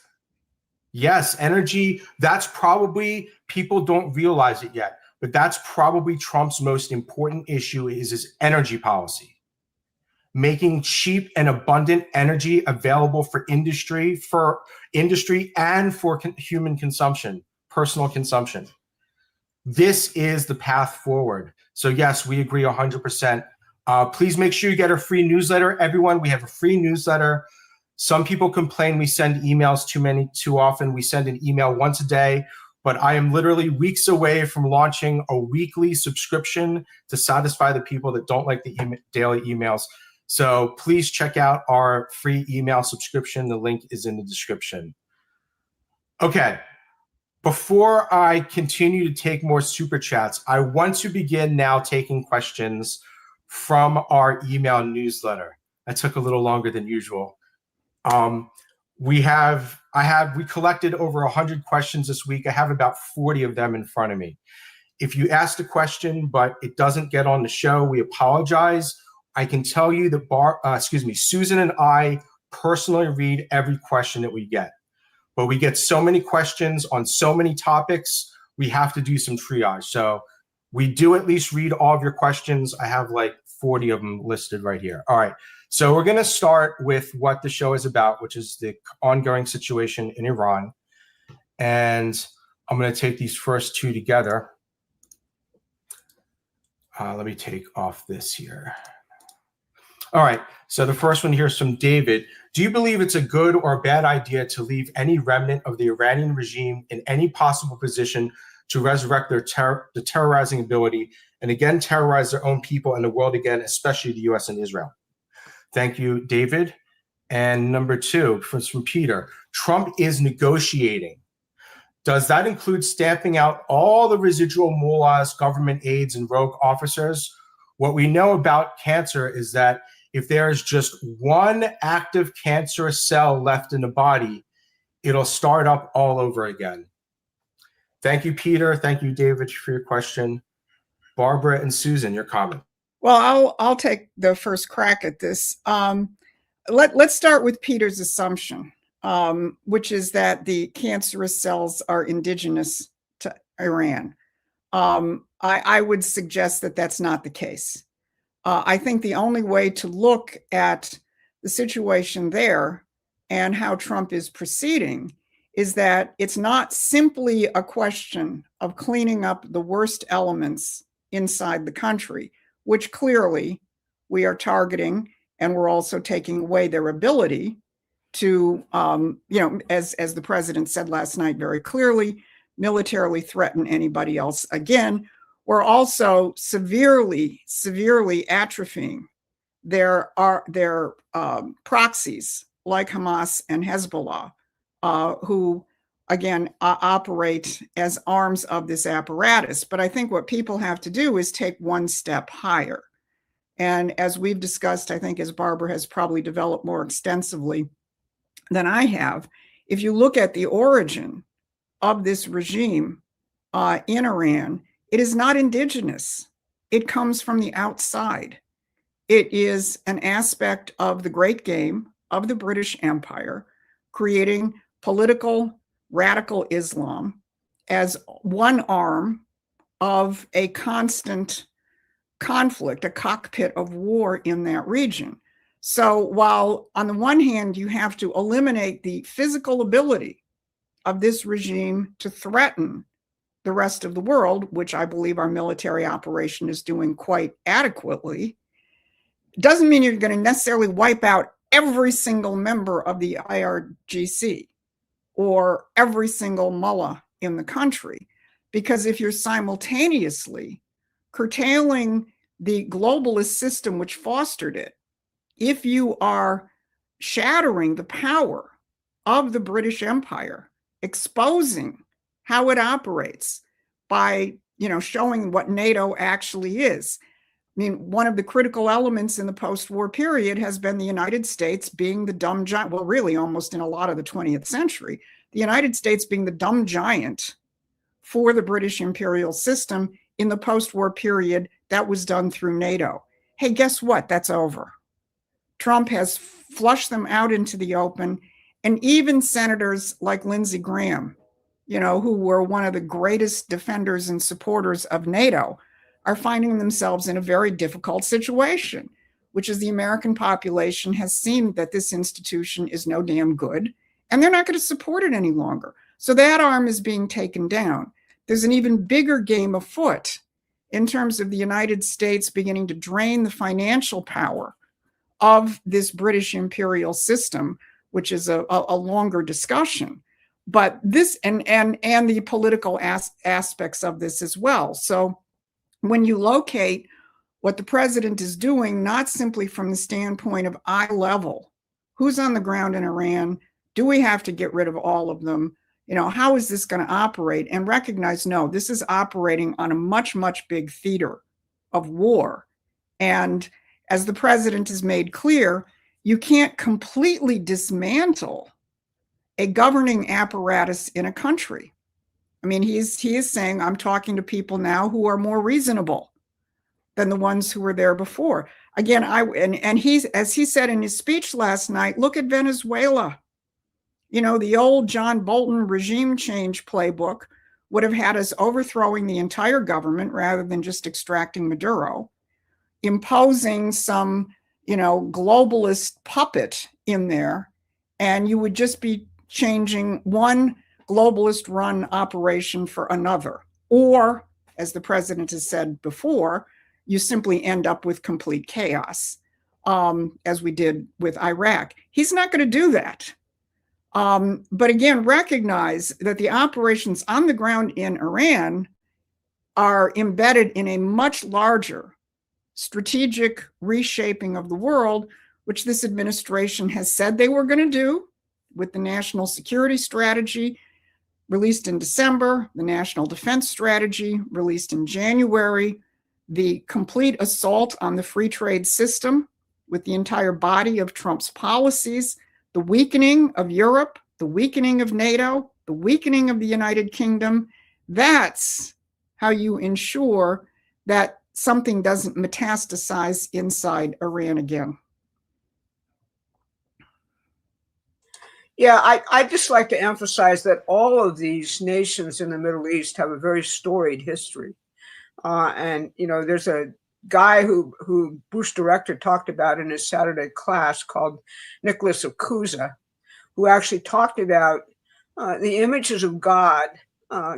Yes, energy, that's probably, people don't realize it yet, but that's probably Trump's most important issue is his energy policy. Making cheap and abundant energy available for industry and for human consumption, personal consumption. This is the path forward. So yes, we agree 100%. Please make sure you get our free newsletter. Everyone, we have a free newsletter. Some people complain we send emails too often. We send an email once a day, but I am literally weeks away from launching a weekly subscription to satisfy the people that don't like the daily emails. So please check out our free email subscription. The link is in the description. Okay. Before I continue to take more super chats, I want to begin now taking questions from our email newsletter. That took a little longer than usual. We collected over 100 questions this week. I have about 40 of them in front of me. If you asked a question, but it doesn't get on the show, we apologize. I can tell you that Susan and I personally read every question that we get, but we get so many questions on so many topics, we have to do some triage. So we do at least read all of your questions. I have like 40 of them listed right here. All right. So we're going to start with what the show is about, which is the ongoing situation in Iran. And I'm going to take these first two together. Let me take off this here. All right. So the first one here is from David. Do you believe it's a good or bad idea to leave any remnant of the Iranian regime in any possible position to resurrect their terrorizing ability and again terrorize their own people and the world again, especially the US and Israel? Thank you, David. And number two, from Peter, Trump is negotiating. Does that include stamping out all the residual mullahs, government aides, and rogue officers? What we know about cancer is that if there's just one active cancerous cell left in the body, it'll start up all over again. Thank you, Peter. Thank you, David, for your question. Barbara and Susan, your comment. Well, I'll take the first crack at this. Let's start with Peter's assumption, which is that the cancerous cells are indigenous to Iran. I would suggest that that's not the case. I think the only way to look at the situation there and how Trump is proceeding is that it's not simply a question of cleaning up the worst elements inside the country, which clearly we are targeting, and we're also taking away their ability to, as the president said last night very clearly, militarily threaten anybody else again. We're also severely atrophying their proxies like Hamas and Hezbollah, who again operate as arms of this apparatus. But I think what people have to do is take one step higher. And as we've discussed, I think as Barbara has probably developed more extensively than I have, if you look at the origin of this regime in Iran, it is not indigenous. It comes from the outside. It is an aspect of the great game of the British Empire, creating political radical Islam as one arm of a constant conflict, a cockpit of war in that region. So while on the one hand, you have to eliminate the physical ability of this regime to threaten the rest of the world, which I believe our military operation is doing quite adequately, doesn't mean you're going to necessarily wipe out every single member of the IRGC or every single mullah in the country. Because if you're simultaneously curtailing the globalist system which fostered it, if you are shattering the power of the British Empire, exposing how it operates by, showing what NATO actually is. I mean, one of the critical elements in the post-war period has been the United States being the dumb giant, well, really almost in a lot of the 20th century, the United States being the dumb giant for the British imperial system. In the post-war period, that was done through NATO. Hey, guess what? That's over. Trump has flushed them out into the open, and even senators like Lindsey Graham, who were one of the greatest defenders and supporters of NATO, are finding themselves in a very difficult situation, which is the American population has seen that this institution is no damn good, and they're not going to support it any longer. So that arm is being taken down. There's an even bigger game afoot in terms of the United States beginning to drain the financial power of this British imperial system, which is a longer discussion. But this and the political aspects of this as well. So when you locate what the president is doing, not simply from the standpoint of eye level, who's on the ground in Iran? Do we have to get rid of all of them? How is this going to operate? And recognize, no, this is operating on a much, much big theater of war. And as the president has made clear, you can't completely dismantle a governing apparatus in a country. I mean, he is saying, I'm talking to people now who are more reasonable than the ones who were there before. Again, he's, as he said in his speech last night, look at Venezuela. The old John Bolton regime change playbook would have had us overthrowing the entire government rather than just extracting Maduro, imposing some, globalist puppet in there, and you would just be changing one globalist run operation for another. Or, as the president has said before, you simply end up with complete chaos, as we did with Iraq. He's not going to do that. But again, recognize that the operations on the ground in Iran are embedded in a much larger strategic reshaping of the world, which this administration has said they were going to do with the National Security Strategy released in December, the National Defense Strategy released in January, the complete assault on the free trade system with the entire body of Trump's policies, the weakening of Europe, the weakening of NATO, the weakening of the United Kingdom. That's how you ensure that something doesn't metastasize inside Iran again. Yeah, I'd just like to emphasize that all of these nations in the Middle East have a very storied history. And, there's a guy who Bush director talked about in his Saturday class called Nicholas of Cusa, who actually talked about the images of God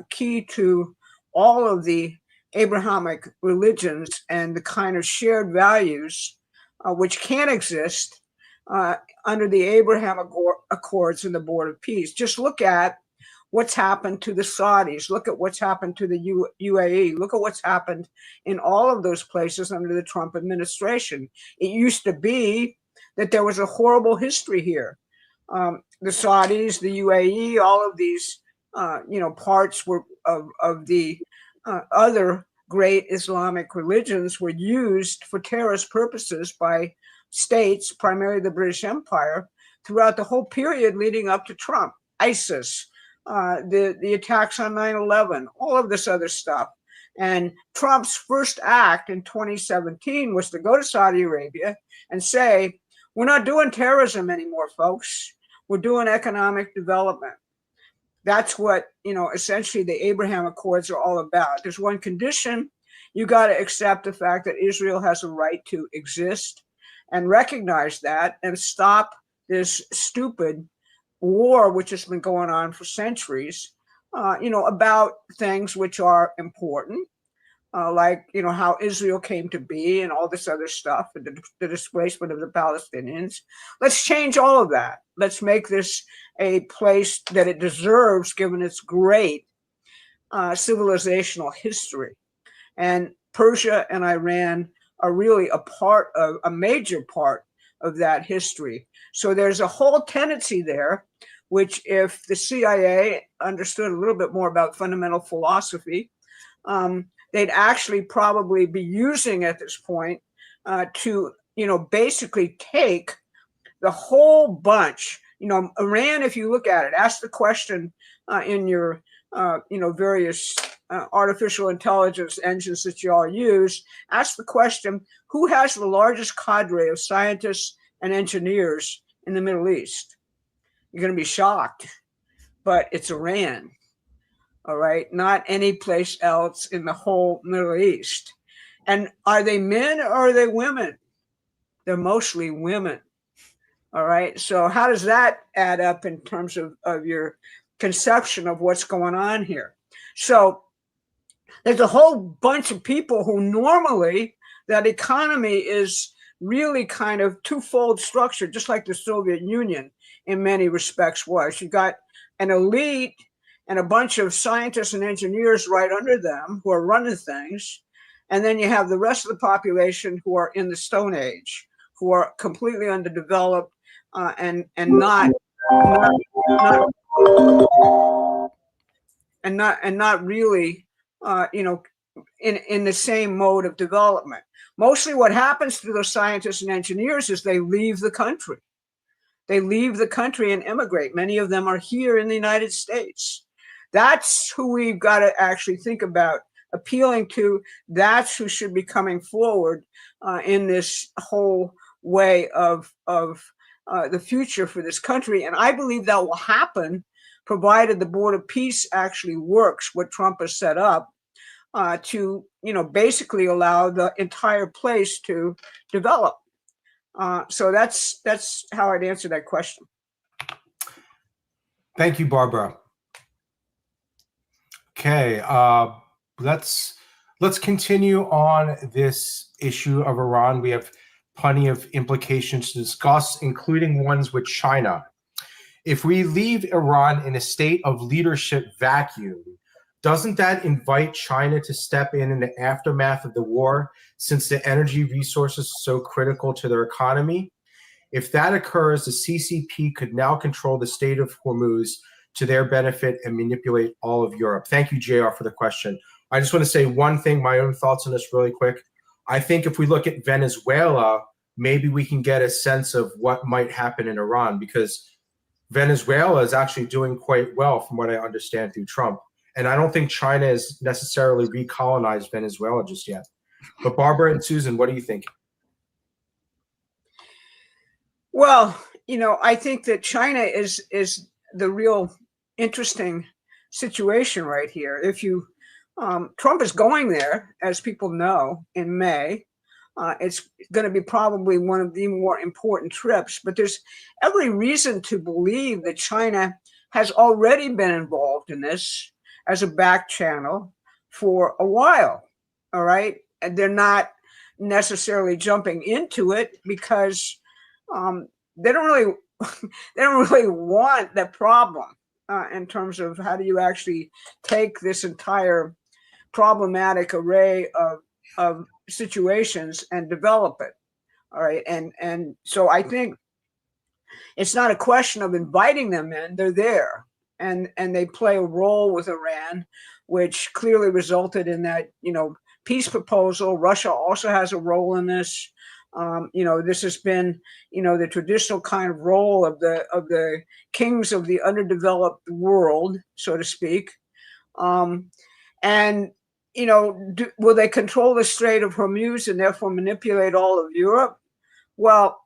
key to all of the Abrahamic religions and the kind of shared values which can exist under the Abraham Accords and the Board of Peace. Just look at what's happened to the Saudis. Look at what's happened to the UAE. Look at what's happened in all of those places under the Trump administration. It used to be that there was a horrible history here. The Saudis, the UAE, all of these, parts were of the other great Islamic religions were used for terrorist purposes by states, primarily the British Empire, throughout the whole period leading up to Trump, ISIS, the attacks on 9/11, all of this other stuff. And Trump's first act in 2017 was to go to Saudi Arabia and say, we're not doing terrorism anymore, folks. We're doing economic development. That's what, essentially the Abraham Accords are all about. There's one condition. You got to accept the fact that Israel has a right to exist and recognize that and stop this stupid war, which has been going on for centuries, about things which are important, like, how Israel came to be and all this other stuff, and the displacement of the Palestinians. Let's change all of that. Let's make this a place that it deserves, given its great civilizational history. And Persia and Iran are really a major part of that history. So there's a whole tendency there, which if the CIA understood a little bit more about fundamental philosophy, they'd actually probably be using at this point to, basically take the whole bunch. Iran, if you look at it, ask the question in your, various artificial intelligence engines that you all use, ask the question, who has the largest cadre of scientists and engineers in the Middle East? You're going to be shocked, but it's Iran. All right, not any place else in the whole Middle East. And are they men or are they women? They're mostly women. All right, so how does that add up in terms of your conception of what's going on here? So there's a whole bunch of people who normally that economy is really kind of twofold structure, just like the Soviet Union in many respects was. You got an elite and a bunch of scientists and engineers right under them who are running things. And then you have the rest of the population who are in the Stone Age, who are completely underdeveloped and not really, in the same mode of development. Mostly what happens to those scientists and engineers is they leave the country. They leave the country and immigrate. Many of them are here in the United States. That's who we've got to actually think about appealing to. That's who should be coming forward in this whole way of the future for this country. And I believe that will happen provided the Board of Peace actually works what Trump has set up to, basically allow the entire place to develop. So that's how I'd answer that question. Thank you, Barbara. Okay, let's continue on this issue of Iran. We have plenty of implications to discuss, including ones with China. If we leave Iran in a state of leadership vacuum, doesn't that invite China to step in the aftermath of the war, since the energy resources are so critical to their economy? If that occurs, the CCP could now control the Strait of HORMUZ to their benefit and manipulate all of Europe. Thank you, JR, for the question. I just want to say one thing, my own thoughts on this really quick. I think if we look at Venezuela, maybe we can get a sense of what might happen in Iran, because Venezuela is actually doing quite well from what I understand through Trump. And I don't think China has necessarily recolonized Venezuela just yet. But Barbara and Susan, what do you think? Well, I think that China is the real interesting situation right here. If Trump is going there, as people know, in May. It's going to be probably one of the more important trips, but there's every reason to believe that China has already been involved in this as a back channel for a while. All right. And they're not necessarily jumping into it because they don't really want the problem in terms of how do you actually take this entire problematic array of situations and develop it. All right. And so I think it's not a question of inviting them in. They're there and they play a role with Iran, which clearly resulted in that, peace proposal. Russia also has a role in this. This has been, the traditional kind of role of the kings of the underdeveloped world, so to speak. And will they control the Strait of Hormuz and therefore manipulate all of Europe? Well,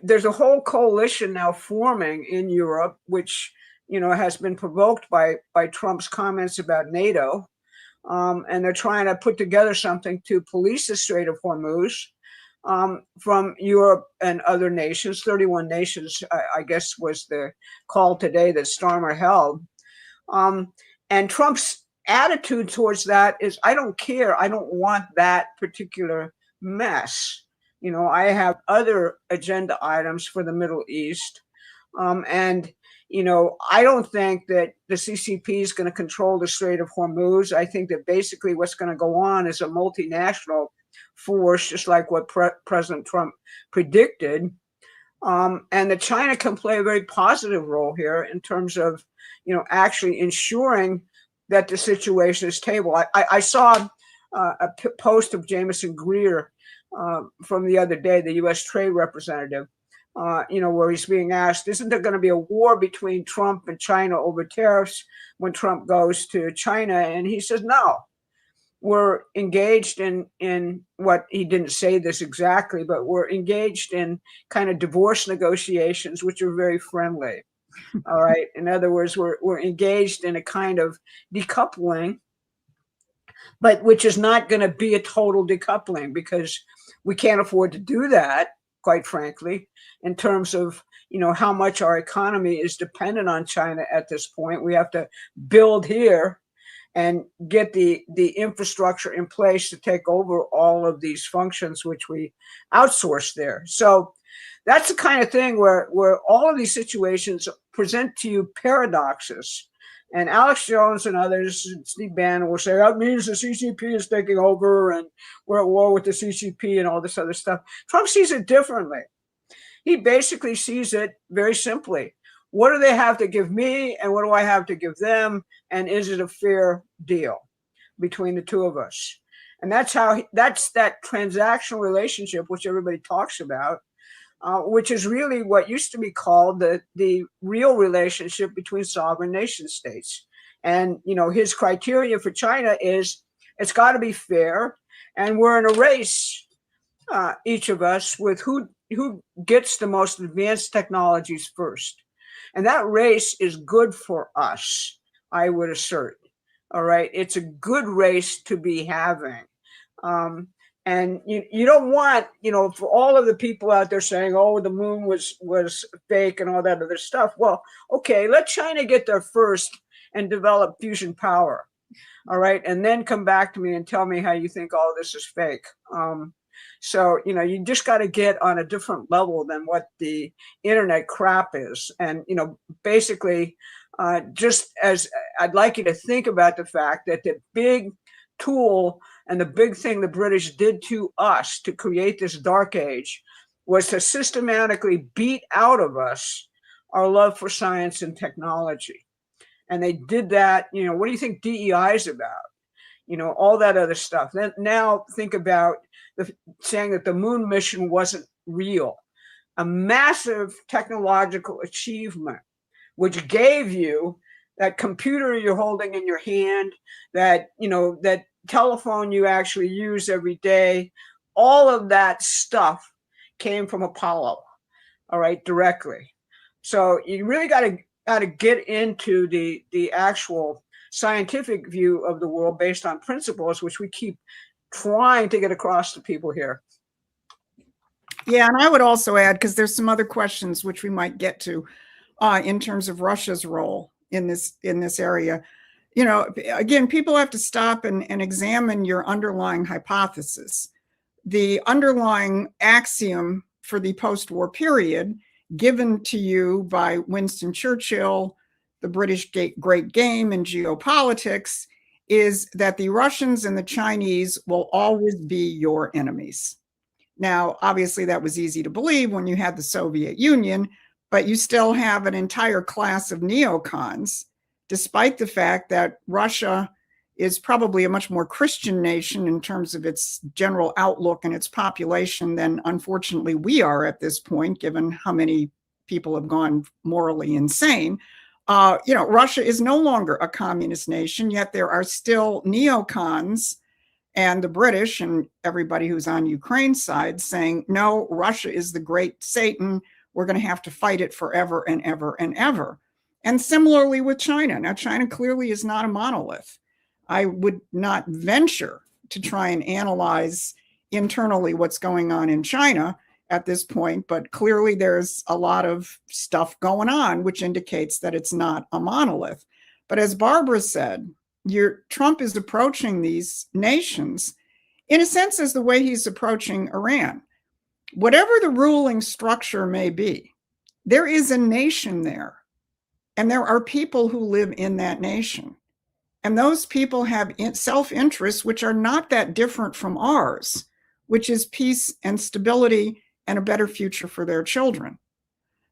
there's a whole coalition now forming in Europe, which, has been provoked by Trump's comments about NATO. And they're trying to put together something to police the Strait of Hormuz from Europe and other nations. 31 nations, I guess, was the call today that Starmer held. And Trump's attitude towards that is, I don't care. I don't want that particular mess. I have other agenda items for the Middle East. And, I don't think that the CCP is going to control the Strait of Hormuz. I think that basically what's going to go on is a multinational force, just like what President Trump predicted. And that China can play a very positive role here in terms of, actually ensuring that the situation is stable. I saw a post of Jameson Greer from the other day, the U.S. Trade Representative, where he's being asked, isn't there going to be a war between Trump and China over tariffs when Trump goes to China? And he says, no, we're engaged in what, he didn't say this exactly, but we're engaged in kind of divorce negotiations, which are very friendly. All right. In other words, we're engaged in a kind of decoupling, but which is not going to be a total decoupling, because we can't afford to do that, quite frankly, in terms of, how much our economy is dependent on China at this point. We have to build here and get the infrastructure in place to take over all of these functions which we outsource there. So that's the kind of thing where all of these situations present to you paradoxes. And Alex Jones and others, Steve Bannon, will say, that means the CCP is taking over and we're at war with the CCP and all this other stuff. Trump sees it differently. He basically sees it very simply. What do they have to give me and what do I have to give them? And is it a fair deal between the two of us? And that's that transactional relationship, which everybody talks about, which is really what used to be called the real relationship between sovereign nation states. And, his criteria for China is it's got to be fair. And we're in a race, each of us, with who gets the most advanced technologies first. And that race is good for us, I would assert. All right. It's a good race to be having. And you don't want, for all of the people out there saying, oh, the moon was fake and all that other stuff. Well, okay, let China get there first and develop fusion power. All right. And then come back to me and tell me how you think all this is fake. So, you just got to get on a different level than what the internet crap is. And, basically, just as I'd like you to think about the fact that the big tool and the big thing the British did to us to create this dark age was to systematically beat out of us our love for science and technology. And they did that, what do you think DEI is about? All that other stuff. Then now think about saying that the moon mission wasn't real. A massive technological achievement, which gave you that computer you're holding in your hand, that telephone you actually use every day. All of that stuff came from Apollo, all right, directly. So you really got to get into the actual scientific view of the world based on principles, which we keep trying to get across to people here. Yeah, and I would also add, because there's some other questions which we might get to in terms of Russia's role in this area. Again, people have to stop and examine your underlying hypothesis. The underlying axiom for the post-war period given to you by Winston Churchill, the British Great Game in geopolitics, is that the Russians and the Chinese will always be your enemies. Now, obviously, that was easy to believe when you had the Soviet Union, but you still have an entire class of neocons, despite the fact that Russia is probably a much more Christian nation in terms of its general outlook and its population than, unfortunately, we are at this point, given how many people have gone morally insane. Russia is no longer a communist nation, yet there are still neocons and the British and everybody who's on Ukraine's side saying, no, Russia is the great Satan. We're going to have to fight it forever and ever and ever. And similarly with China. Now, China clearly is not a monolith. I would not venture to try and analyze internally what's going on in China at this point, but clearly there's a lot of stuff going on, which indicates that it's not a monolith. But as Barbara said, Trump is approaching these nations in a sense as the way he's approaching Iran. Whatever the ruling structure may be, there is a nation there And there are people who live in that nation. And those people have self-interests which are not that different from ours, which is peace and stability and a better future for their children.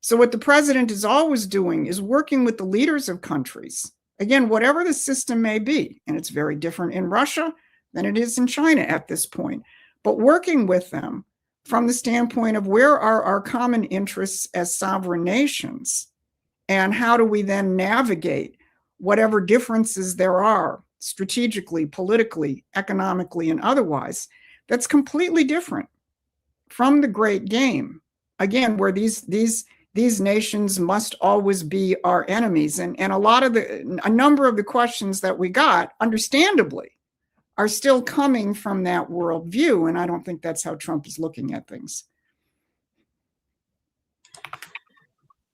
So what the president is always doing is working with the leaders of countries, again, whatever the system may be, and it's very different in Russia than it is in China at this point, but working with them from the standpoint of where are our common interests as sovereign nations, and how do we then navigate whatever differences there are strategically, politically, economically, and otherwise, that's completely different from the great game, again, where these nations must always be our enemies. And a number of the questions that we got, understandably, are still coming from that worldview. And I don't think that's how Trump is looking at things.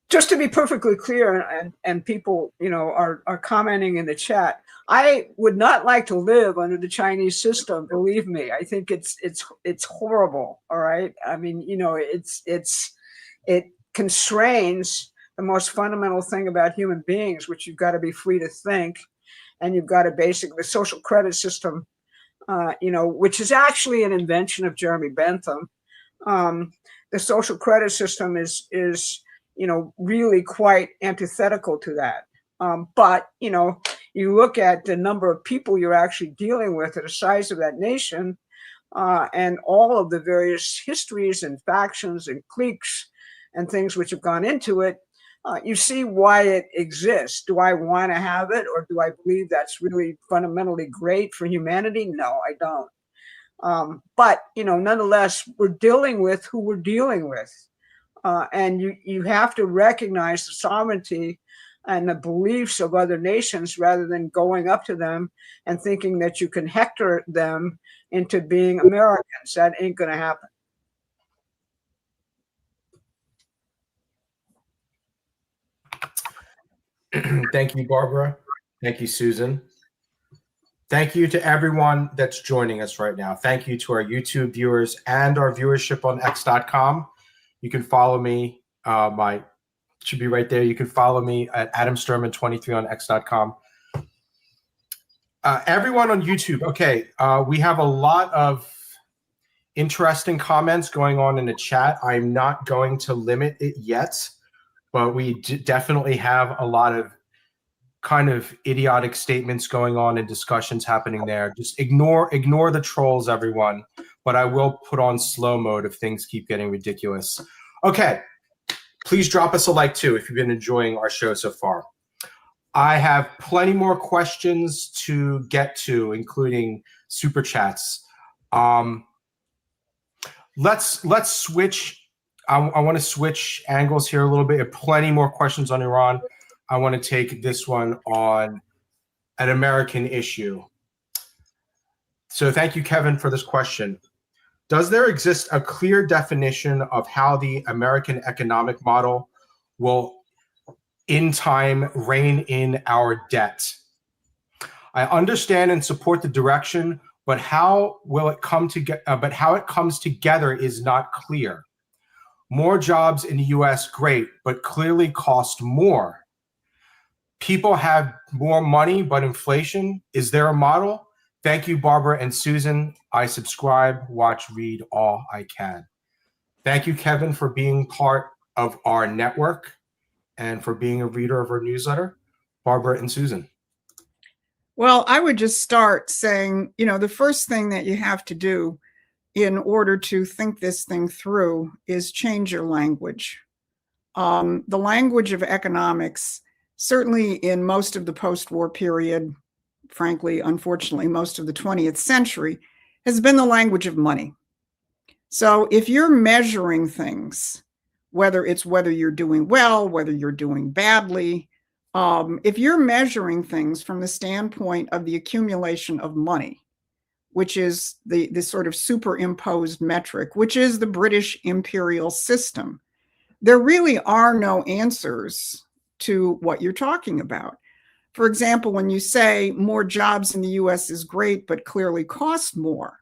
Just to be perfectly clear, and people, are commenting in the chat, I would not like to live under the Chinese system. Believe me, I think it's horrible. All right. I mean, it constrains the most fundamental thing about human beings, which you've got to be free to think, and you've got to the social credit system, which is actually an invention of Jeremy Bentham. The social credit system is really quite antithetical to that. But you look at the number of people you're actually dealing with at the size of that nation, and all of the various histories and factions and cliques and things which have gone into it, you see why it exists. Do I want to have it, or do I believe that's really fundamentally great for humanity? No, I don't. But nonetheless, we're dealing with who we're dealing with. And you have to recognize the sovereignty and the beliefs of other nations rather than going up to them and thinking that you can hector them into being Americans. That ain't going to happen. Thank you, Barbara. Thank you, Susan. Thank you to everyone that's joining us right now. Thank you to our YouTube viewers and our viewership on x.com. You can follow me. Should be right there. You can follow me at AdamSturman23 on x.com. Everyone on YouTube. Okay, we have a lot of interesting comments going on in the chat. I'm not going to limit it yet, but we definitely have a lot of kind of idiotic statements going on and discussions happening there. Just ignore the trolls, everyone. But I will put on slow mode if things keep getting ridiculous. Okay, please drop us a like too if you've been enjoying our show so far. I have plenty more questions to get to, including super chats. Let's switch. I want to switch angles here a little bit. Plenty more questions on Iran. I want to take this one on an American issue. So thank you, Kevin, for this question. Does there exist a clear definition of how the American economic model will, in time, rein in our debt? I understand and support the direction, but how it comes together is not clear. More jobs in the U.S., great, but clearly cost more. People have more money, but inflation, is there a model? Thank you, Barbara and Susan. I subscribe, watch, read all I can. Thank you, Kevin, for being part of our network and for being a reader of our newsletter. Barbara and Susan. Well, I would just start saying, the first thing that you have to do in order to think this thing through is change your language. The language of economics, certainly in most of the post-war period, frankly, unfortunately, most of the 20th century, has been the language of money. So if you're measuring things, whether you're doing well, whether you're doing badly, if you're measuring things from the standpoint of the accumulation of money, which is the sort of superimposed metric, which is the British imperial system, there really are no answers to what you're talking about. For example, when you say more jobs in the US is great, but clearly cost more,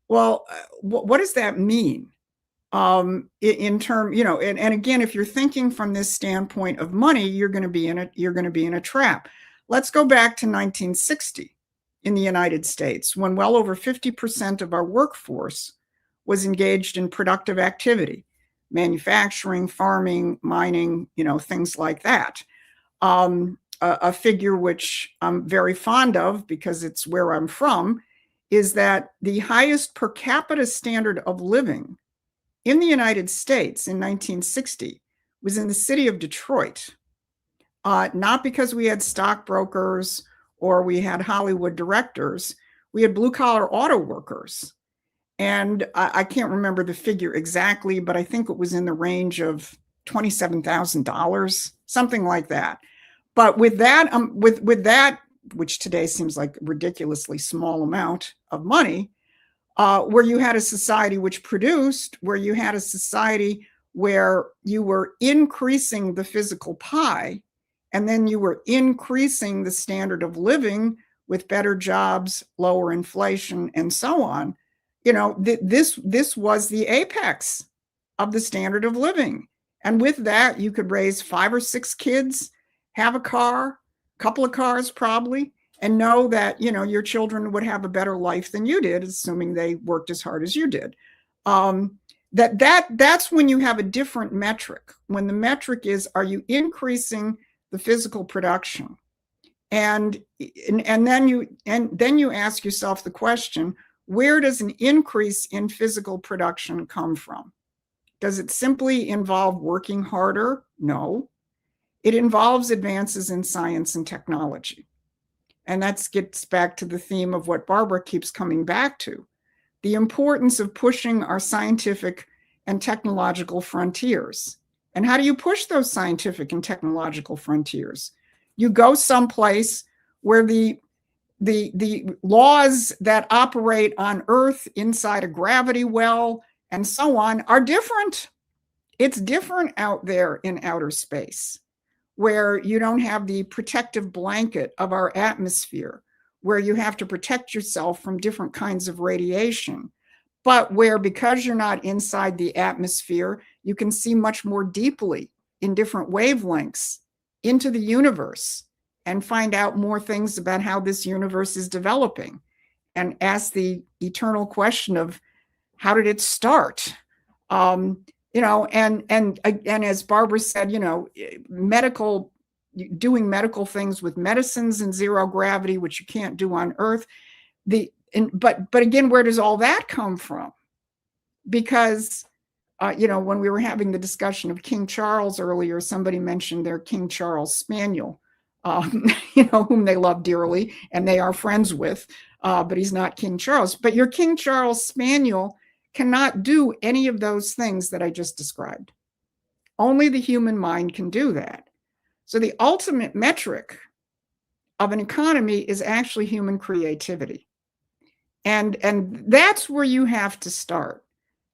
well, what does that mean? in term, and again, if you're thinking from this standpoint of money, you're going to be in a trap. Let's go back to 1960 in the United States, when well over 50% of our workforce was engaged in productive activity, manufacturing, farming, mining, things like that. A figure which I'm very fond of because it's where I'm from is that the highest per capita standard of living in the United States in 1960 was in the city of Detroit, not because we had stockbrokers or we had Hollywood directors. We had blue-collar auto workers. And I can't remember the figure exactly, but I think it was in the range of $27,000, something like that. But with that, with that, which today seems like a ridiculously small amount of money, where you had a society which produced, where you had a society where you were increasing the physical pie, and then you were increasing the standard of living with better jobs, lower inflation, and so on. This was the apex of the standard of living. And with that, you could raise 5 or 6 kids, have a car, a couple of cars probably, and know that, your children would have a better life than you did, assuming they worked as hard as you did. That's when you have a different metric. When the metric is, are you increasing the physical production? And then you ask yourself the question, where does an increase in physical production come from? Does it simply involve working harder? No. It involves advances in science and technology. And that gets back to the theme of what Barbara keeps coming back to, the importance of pushing our scientific and technological frontiers. And how do you push those scientific and technological frontiers? You go someplace where the laws that operate on Earth inside a gravity well and so on are different. It's different out there in outer space, where you don't have the protective blanket of our atmosphere, where you have to protect yourself from different kinds of radiation, but where, because you're not inside the atmosphere, you can see much more deeply in different wavelengths into the universe and find out more things about how this universe is developing and ask the eternal question of, how did it start? And as Barbara said, doing medical things with medicines and zero gravity, which you can't do on Earth. But again, where does all that come from? Because, when we were having the discussion of King Charles earlier, somebody mentioned their King Charles Spaniel, whom they love dearly and they are friends with, but he's not King Charles. But your King Charles Spaniel cannot do any of those things that I just described. Only the human mind can do that. So the ultimate metric of an economy is actually human creativity. And that's where you have to start.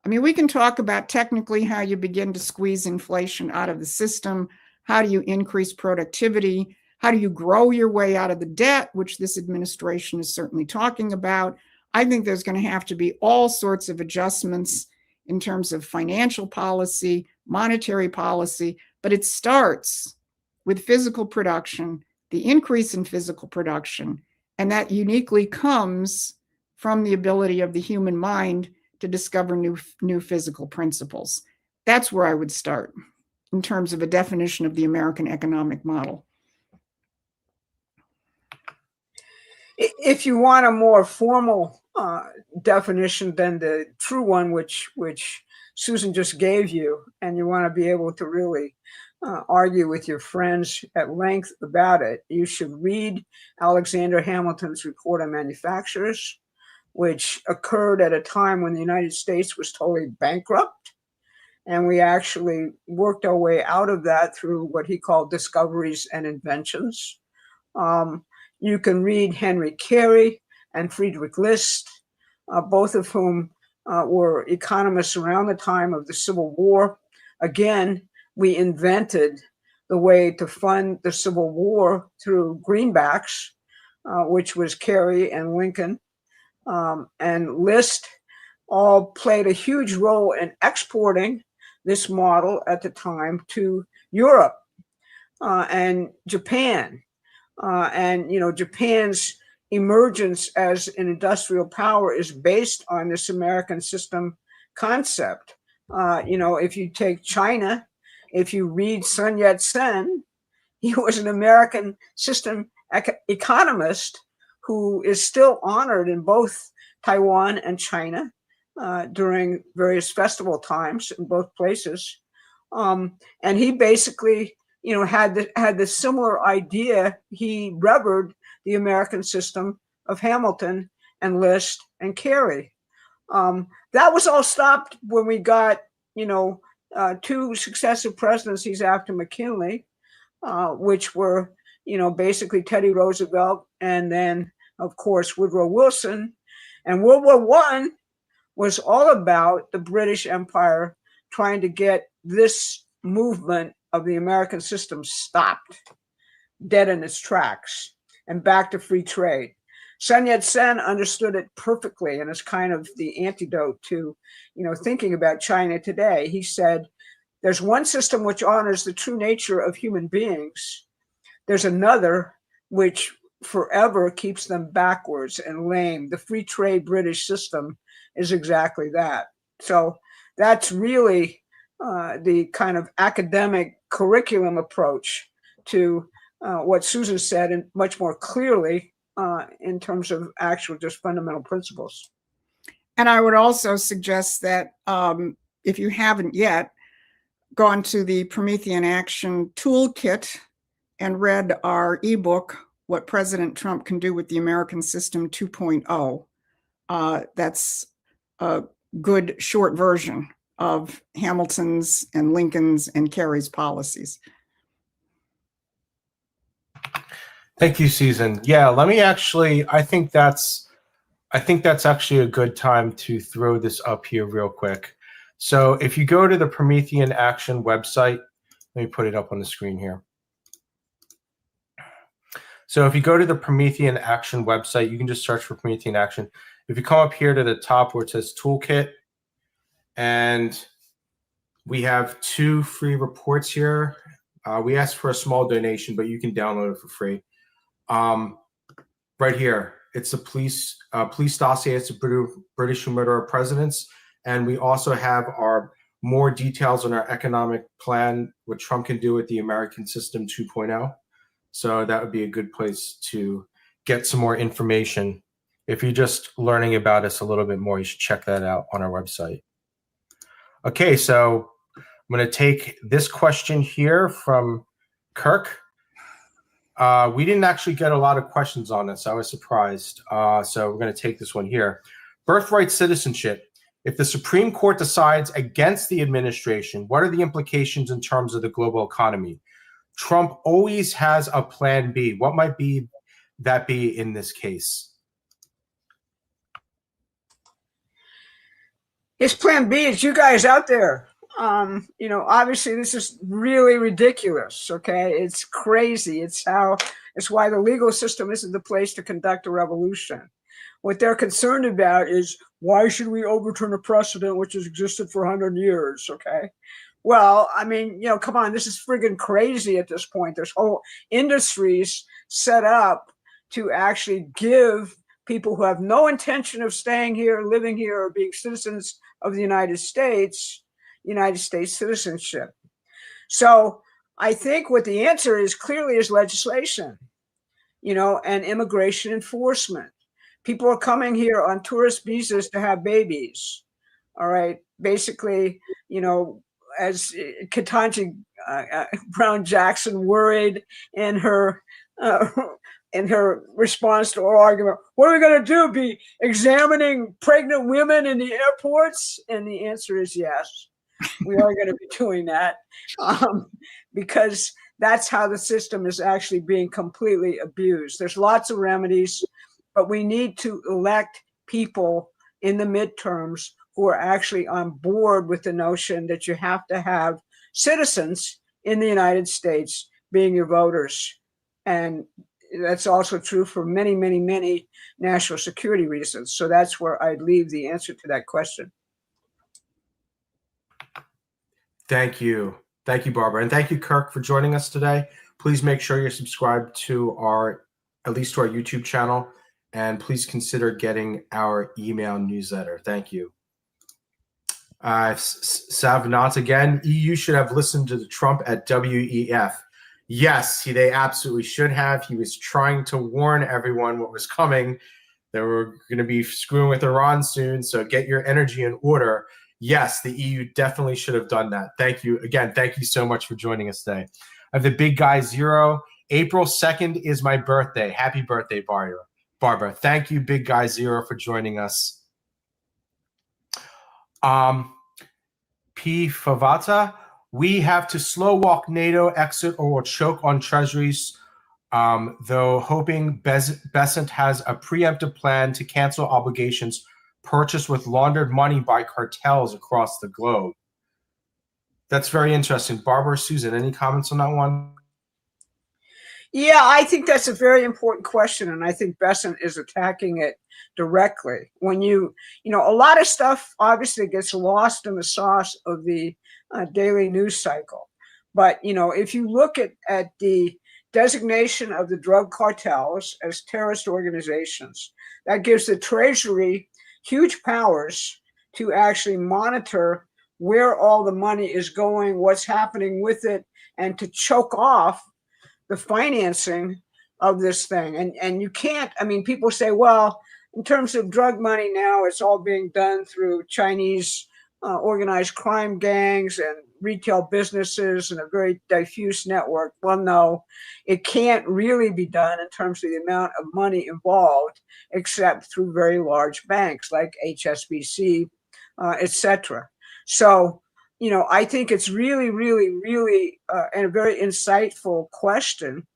I mean, we can talk about technically how you begin to squeeze inflation out of the system. How do you increase productivity? How do you grow your way out of the debt, which this administration is certainly talking about? I think there's going to have to be all sorts of adjustments in terms of financial policy, monetary policy, but it starts with physical production, the increase in physical production, and that uniquely comes from the ability of the human mind to discover new physical principles. That's where I would start in terms of a definition of the American economic model. If you want a more formal definition than the true one, which Susan just gave you, and you want to be able to really argue with your friends at length about it, you should read Alexander Hamilton's Report on Manufacturers, which occurred at a time when the United States was totally bankrupt. And we actually worked our way out of that through what he called discoveries and inventions. You can read Henry Carey and Friedrich List, both of whom were economists around the time of the Civil War. Again, we invented the way to fund the Civil War through greenbacks, which was Carey and Lincoln. And List all played a huge role in exporting this model at the time to Europe and Japan. And, you know, Japan's emergence as an industrial power is based on this American system concept. You know, if you take China, if you read Sun Yat-sen, he was an American system economist who is still honored in both Taiwan and China during various festival times in both places. And he basically, you know, had the similar idea. He revered the American system of Hamilton and List and Carey. That was all stopped when we got, you know, 2 successive presidencies after McKinley, which were, you know, basically Teddy Roosevelt and then, of course, Woodrow Wilson. And World War I was all about the British Empire trying to get this movement of the American system stopped dead in its tracks and back to free trade. Sun Yat-sen understood it perfectly, and is kind of the antidote to, you know, thinking about China today. He said, there's one system which honors the true nature of human beings. There's another which forever keeps them backwards and lame. The free trade British system is exactly that. So that's really the kind of academic curriculum approach to what Susan said, and much more clearly in terms of actual just fundamental principles. And I would also suggest that if you haven't yet gone to the Promethean Action Toolkit and read our ebook, What President Trump Can Do with the American System 2.0, that's a good short version of Hamilton's and Lincoln's and Carey's policies. Thank you, Susan. Yeah, let me actually, I think that's actually a good time to throw this up here real quick. So if you go to the Promethean Action website, let me put it up on the screen here. So if you go to the Promethean Action website, you can just search for Promethean Action. If you come up here to the top where it says Toolkit, and we have 2 free reports here. We asked for a small donation, but you can download it for free. Right here, it's a police dossier. It's a British who murder our presidents. And we also have our more details on our economic plan, what Trump can do with the American System 2.0. So that would be a good place to get some more information. If you're just learning about us a little bit more, you should check that out on our website. Okay, so I'm going to take this question here from Kirk. We didn't actually get a lot of questions on this. I was surprised. So we're going to take this one here. Birthright citizenship. If the Supreme Court decides against the administration, what are the implications in terms of the global economy? Trump always has a plan B. What might be in this case? His plan B is you guys out there. You know, obviously this is really ridiculous. Okay, it's crazy. It's why the legal system isn't the place to conduct a revolution. What they're concerned about is, why should we overturn a precedent which has existed for 100 years? Okay. Well, I mean, you know, come on, this is friggin' crazy at this point. There's whole industries set up to actually give people who have no intention of staying here, living here, or being citizens of the United States citizenship. So I think what the answer is clearly is legislation, you know, and immigration enforcement. People are coming here on tourist visas to have babies. All right. Basically, you know, as Ketanji Brown Jackson worried in her response to our argument, what are we going to do? Be examining pregnant women in the airports? And the answer is yes, we are going to be doing that because that's how the system is actually being completely abused. There's lots of remedies, but we need to elect people in the midterms who are actually on board with the notion that you have to have citizens in the United States being your voters. And that's also true for many, many, many national security reasons. So that's where I'd leave the answer to that question. Thank you. Thank you, Barbara. And thank you, Kirk, for joining us today. Please make sure you're subscribed to at least to our YouTube channel, and please consider getting our email newsletter. Thank you. Savnat again, EU should have listened to Trump at WEF. Yes, they absolutely should have. He was trying to warn everyone what was coming. They were going to be screwing with Iran soon, so get your energy in order. Yes, the EU definitely should have done that. Thank you. Again, thank you so much for joining us today. I have the big guy Zero. April 2nd is my birthday. Happy birthday, Barbara. Thank you, big guy Zero, for joining us. P. Favata, we have to slow walk NATO exit or we'll choke on treasuries, though hoping Besant has a preemptive plan to cancel obligations purchased with laundered money by cartels across the globe. That's very interesting. Barbara, Susan, any comments on that one? Yeah, I think that's a very important question, and I think Besant is attacking it directly. When you know, a lot of stuff obviously gets lost in the sauce of the daily news cycle. But, you know, if you look at the designation of the drug cartels as terrorist organizations, that gives the Treasury huge powers to actually monitor where all the money is going, what's happening with it, and to choke off the financing of this thing. And you can't, I mean, people say, well, in terms of drug money now, it's all being done through Chinese organized crime gangs and retail businesses and a very diffuse network. Well, no, it can't really be done in terms of the amount of money involved, except through very large banks like HSBC, etc. So, you know, I think it's really, really, really and a very insightful question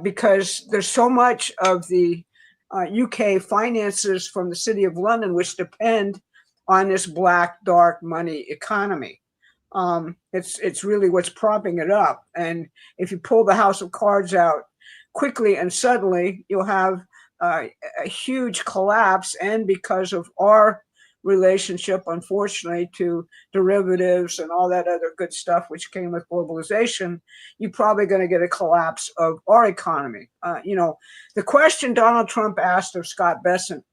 because there's so much of the UK finances from the City of London which depend on this black, dark money economy. It's really what's propping it up. And if you pull the house of cards out quickly and suddenly, you'll have a huge collapse. And because of our relationship, unfortunately, to derivatives and all that other good stuff which came with globalization, you're probably going to get a collapse of our economy. You know, the question Donald Trump asked of Scott Bessent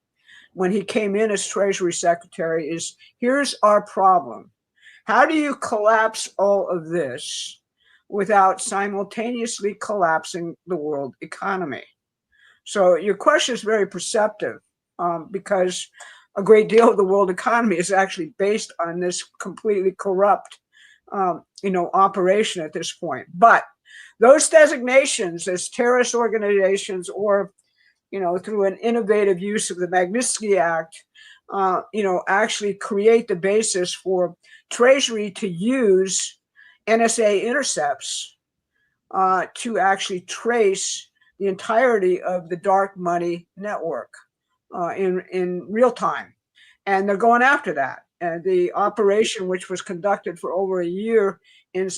when he came in as Treasury Secretary is, here's our problem. How do you collapse all of this without simultaneously collapsing the world economy? So your question is very perceptive because a great deal of the world economy is actually based on this completely corrupt, you know, operation at this point. But those designations as terrorist organizations or, you know, through an innovative use of the Magnitsky Act, you know, actually create the basis for Treasury to use NSA intercepts to actually trace the entirety of the dark money network in real time. And they're going after that. And the operation, which was conducted for over a year in,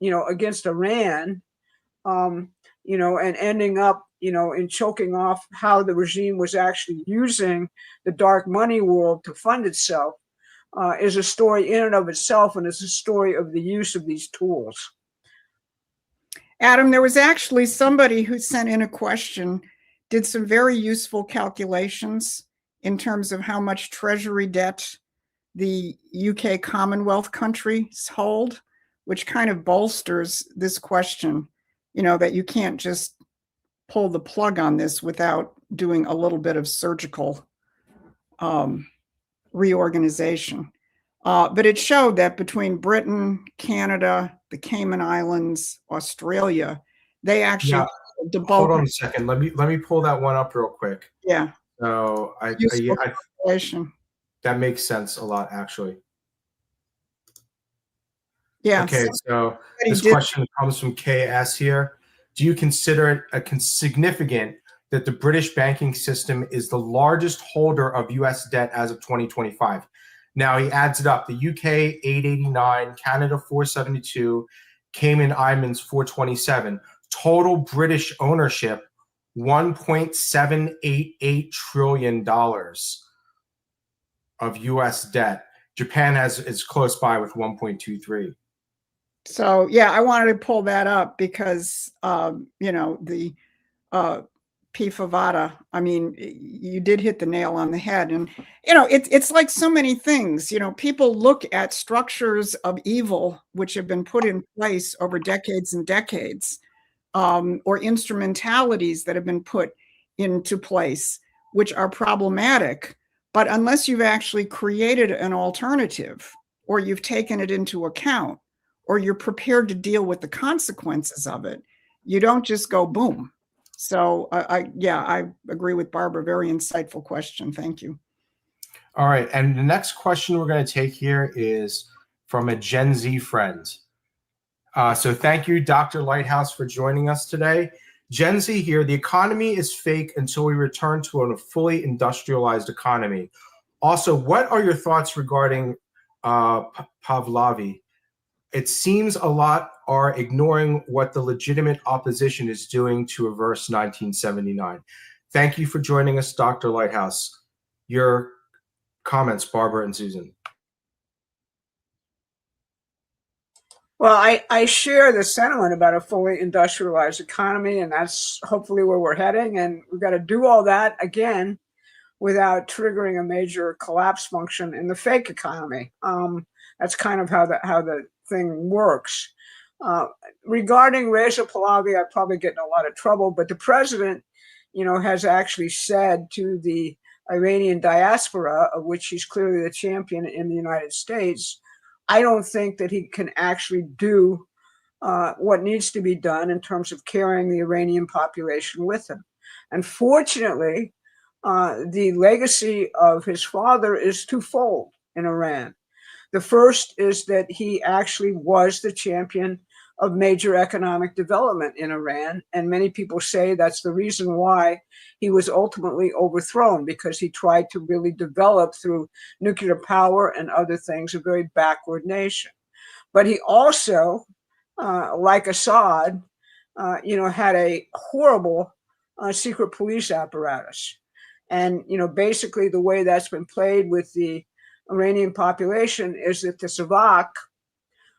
you know, against Iran, you know, and ending up, you know, in choking off how the regime was actually using the dark money world to fund itself, is a story in and of itself, and it's a story of the use of these tools. Adam, there was actually somebody who sent in a question, did some very useful calculations in terms of how much treasury debt the UK Commonwealth countries hold, which kind of bolsters this question, you know, that you can't just pull the plug on this without doing a little bit of surgical reorganization. But it showed that between Britain, Canada, the Cayman Islands, Australia, they actually hold on a second. Let me pull that one up real quick. Yeah. So I that makes sense a lot, actually. Yeah. Okay, so this question comes from KS here. Do you consider it significant that the British banking system is the largest holder of U.S. debt as of 2025? Now he adds it up. The UK 889, Canada 472, Cayman Islands 427. Total British ownership $1.788 trillion of US debt. Japan is close by with 1.23. So yeah, I wanted to pull that up because the P. Favada, I mean, you did hit the nail on the head. And it's like so many things. People look at structures of evil which have been put in place over decades and decades, or instrumentalities that have been put into place, which are problematic. But unless you've actually created an alternative, or you've taken it into account, or you're prepared to deal with the consequences of it, you don't just go boom. So I agree with Barbara. Very insightful question. Thank you. All right. And the next question we're going to take here is from a Gen Z friend. So thank you, Dr. Lighthouse, for joining us today. Gen Z here, the economy is fake until we return to a fully industrialized economy. Also, what are your thoughts regarding Pahlavi? It seems a lot are ignoring what the legitimate opposition is doing to reverse 1979. Thank you for joining us, Dr. Lighthouse. Your comments, Barbara and Susan. Well, I share the sentiment about a fully industrialized economy, and that's hopefully where we're heading. And we've got to do all that again without triggering a major collapse function in the fake economy. That's kind of how the thing works. Regarding Reza Pahlavi, I'd probably get in a lot of trouble, but the president, has actually said to the Iranian diaspora, of which he's clearly the champion in the United States, I don't think that he can actually do what needs to be done in terms of carrying the Iranian population with him. Unfortunately, the legacy of his father is twofold in Iran. The first is that he actually was the champion of major economic development in Iran. And many people say that's the reason why he was ultimately overthrown, because he tried to really develop through nuclear power and other things a very backward nation. But he also, like Assad, had a horrible secret police apparatus. And, basically the way that's been played with the Iranian population is that the Savak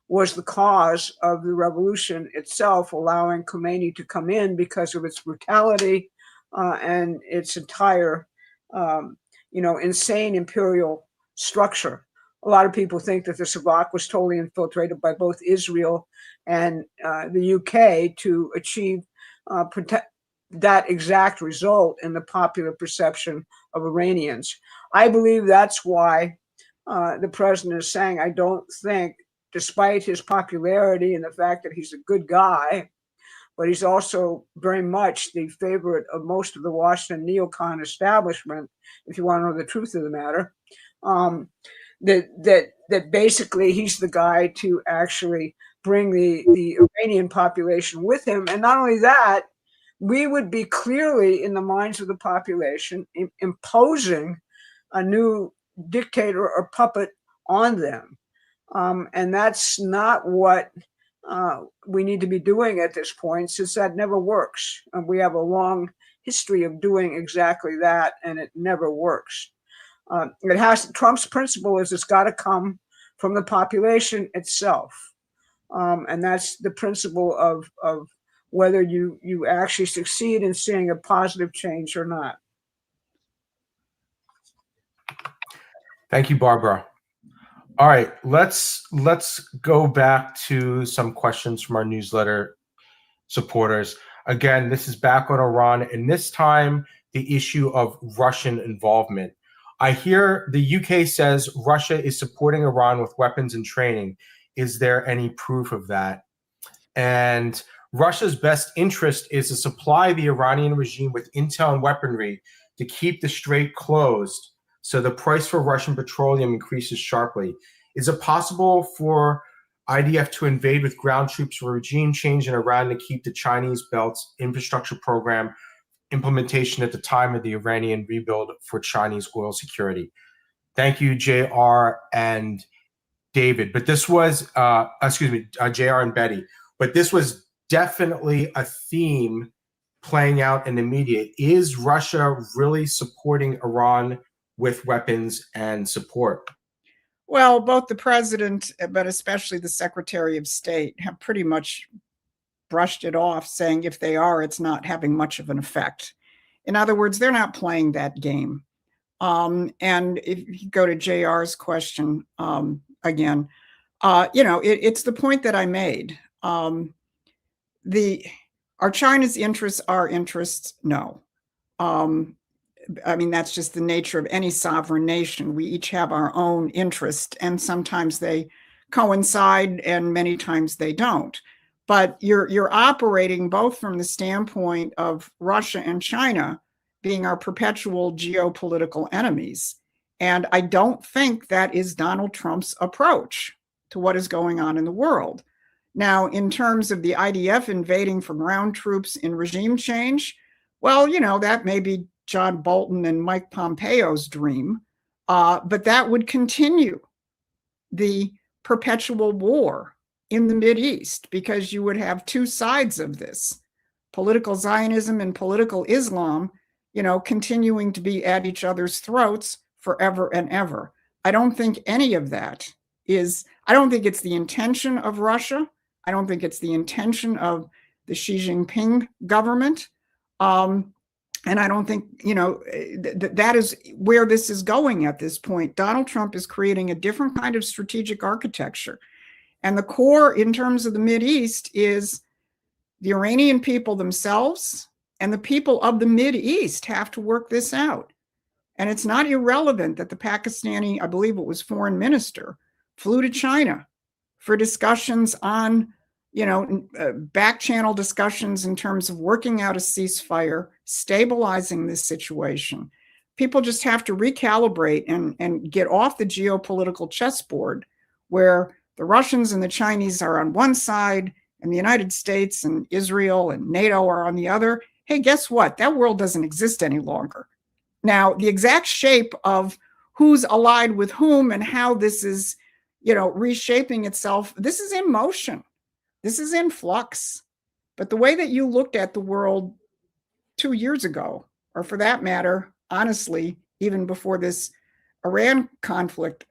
was the cause of the revolution itself, allowing Khomeini to come in because of its brutality and its entire, insane imperial structure. A lot of people think that the Savak was totally infiltrated by both Israel and the UK to achieve that exact result in the popular perception of Iranians. I believe that's why the president is saying, I don't think, despite his popularity and the fact that he's a good guy, but he's also very much the favorite of most of the Washington neocon establishment, if you want to know the truth of the matter, that basically he's the guy to actually bring the Iranian population with him. And not only that, we would be clearly in the minds of the population imposing a new dictator or puppet on them. And that's not what we need to be doing at this point, since that never works. We have a long history of doing exactly that, and it never works. Trump's principle is it's got to come from the population itself. And that's the principle of whether you actually succeed in seeing a positive change or not. Thank you, Barbara. All right, let's go back to some questions from our newsletter supporters. Again, this is back on Iran, and this time the issue of Russian involvement. I hear the UK says Russia is supporting Iran with weapons and training. Is there any proof of that? And Russia's best interest is to supply the Iranian regime with intel and weaponry to keep the Strait closed, so the price for Russian petroleum increases sharply. Is it possible for IDF to invade with ground troops for regime change in Iran to keep the Chinese Belt's infrastructure program implementation at the time of the Iranian rebuild for Chinese oil security? Thank you, JR and David. But this was, JR and Betty. But this was definitely a theme playing out in the media. Is Russia really supporting Iran with weapons and support? Well, both the president, but especially the Secretary of State, have pretty much brushed it off, saying if they are, it's not having much of an effect. In other words, they're not playing that game. And if you go to JR's question again, it's the point that I made. Are China's interests our interests? No. I mean, that's just the nature of any sovereign nation. We each have our own interest, and sometimes they coincide and many times they don't. But you're operating both from the standpoint of Russia and China being our perpetual geopolitical enemies. And I don't think that is Donald Trump's approach to what is going on in the world. Now, in terms of the IDF invading for ground troops in regime change, well, that may be John Bolton and Mike Pompeo's dream, but that would continue the perpetual war in the Mideast, because you would have two sides of this, political Zionism and political Islam, continuing to be at each other's throats forever and ever. I don't think any of that I don't think it's the intention of Russia. I don't think it's the intention of the Xi Jinping government. And I don't think, that is where this is going at this point. Donald Trump is creating a different kind of strategic architecture. And the core in terms of the Mideast is the Iranian people themselves, and the people of the Mideast have to work this out. And it's not irrelevant that the Pakistani, I believe it was foreign minister, flew to China for discussions on, back channel discussions in terms of working out a ceasefire, stabilizing this situation. People just have to recalibrate and get off the geopolitical chessboard where the Russians and the Chinese are on one side and the United States and Israel and NATO are on the other. Hey, guess what? That world doesn't exist any longer. Now, the exact shape of who's allied with whom and how this is, reshaping itself, this is in motion. This is in flux. But the way that you looked at the world 2 years ago, or for that matter, honestly, even before this Iran conflict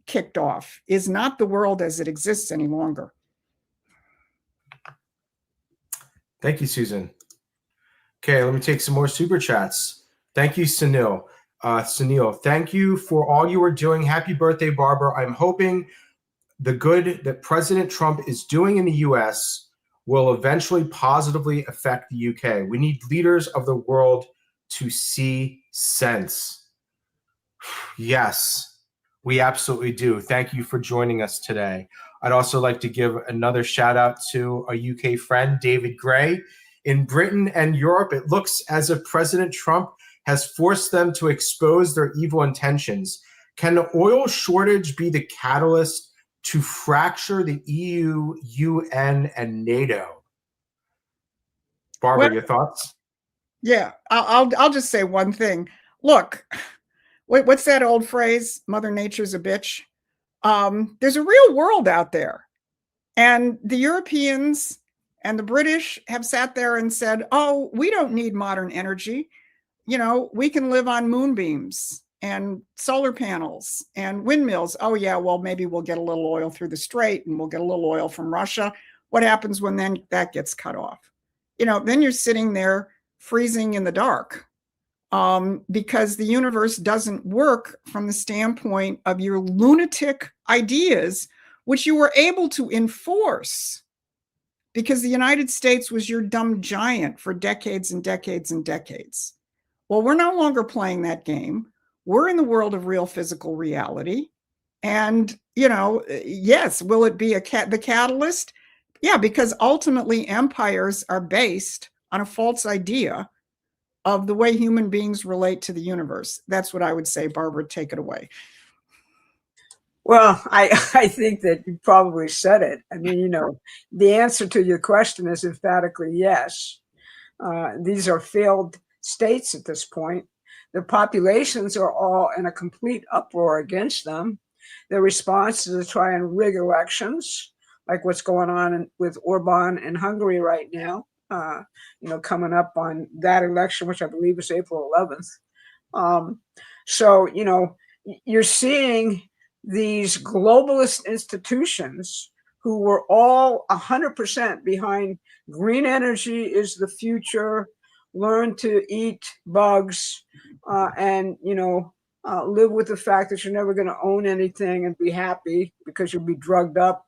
kicked off, is not the world as it exists any longer. Thank you, Susan. Okay, let me take some more super chats. Thank you, Sunil. Sunil, thank you for all you are doing. Happy birthday, Barbara. I'm hoping the good that President Trump is doing in the US will eventually positively affect the UK. We need leaders of the world to see sense. Yes, we absolutely do. Thank you for joining us today. I'd also like to give another shout out to a UK friend, David Gray. In Britain and Europe, it looks as if President Trump has forced them to expose their evil intentions. Can the oil shortage be the catalyst to fracture the EU, UN, and NATO? Barbara, Well, your thoughts? Yeah, I'll just say one thing. Look, what's that old phrase? Mother Nature's a bitch. There's a real world out there. And the Europeans and the British have sat there and said, oh, we don't need modern energy. We can live on moonbeams and solar panels and windmills. Oh, yeah, well, maybe we'll get a little oil through the Strait and we'll get a little oil from Russia. What happens when then that gets cut off? Then you're sitting there freezing in the dark because the universe doesn't work from the standpoint of your lunatic ideas, which you were able to enforce because the United States was your dumb giant for decades and decades and decades. Well, we're no longer playing that game. We're in the world of real physical reality. And, yes, will it be the catalyst? Yeah, because ultimately empires are based on a false idea of the way human beings relate to the universe. That's what I would say. Barbara, take it away. Well, I think that you probably said it. I mean, the answer to your question is emphatically yes. These are failed states at this point. Their populations are all in a complete uproar against them. Their response is to try and rig elections, like what's going on with Orban in Hungary right now. coming up on that election, which I believe is April 11th. So, you're seeing these globalist institutions who were all 100% behind green energy is the future, learn to eat bugs, and, live with the fact that you're never going to own anything and be happy because you'll be drugged up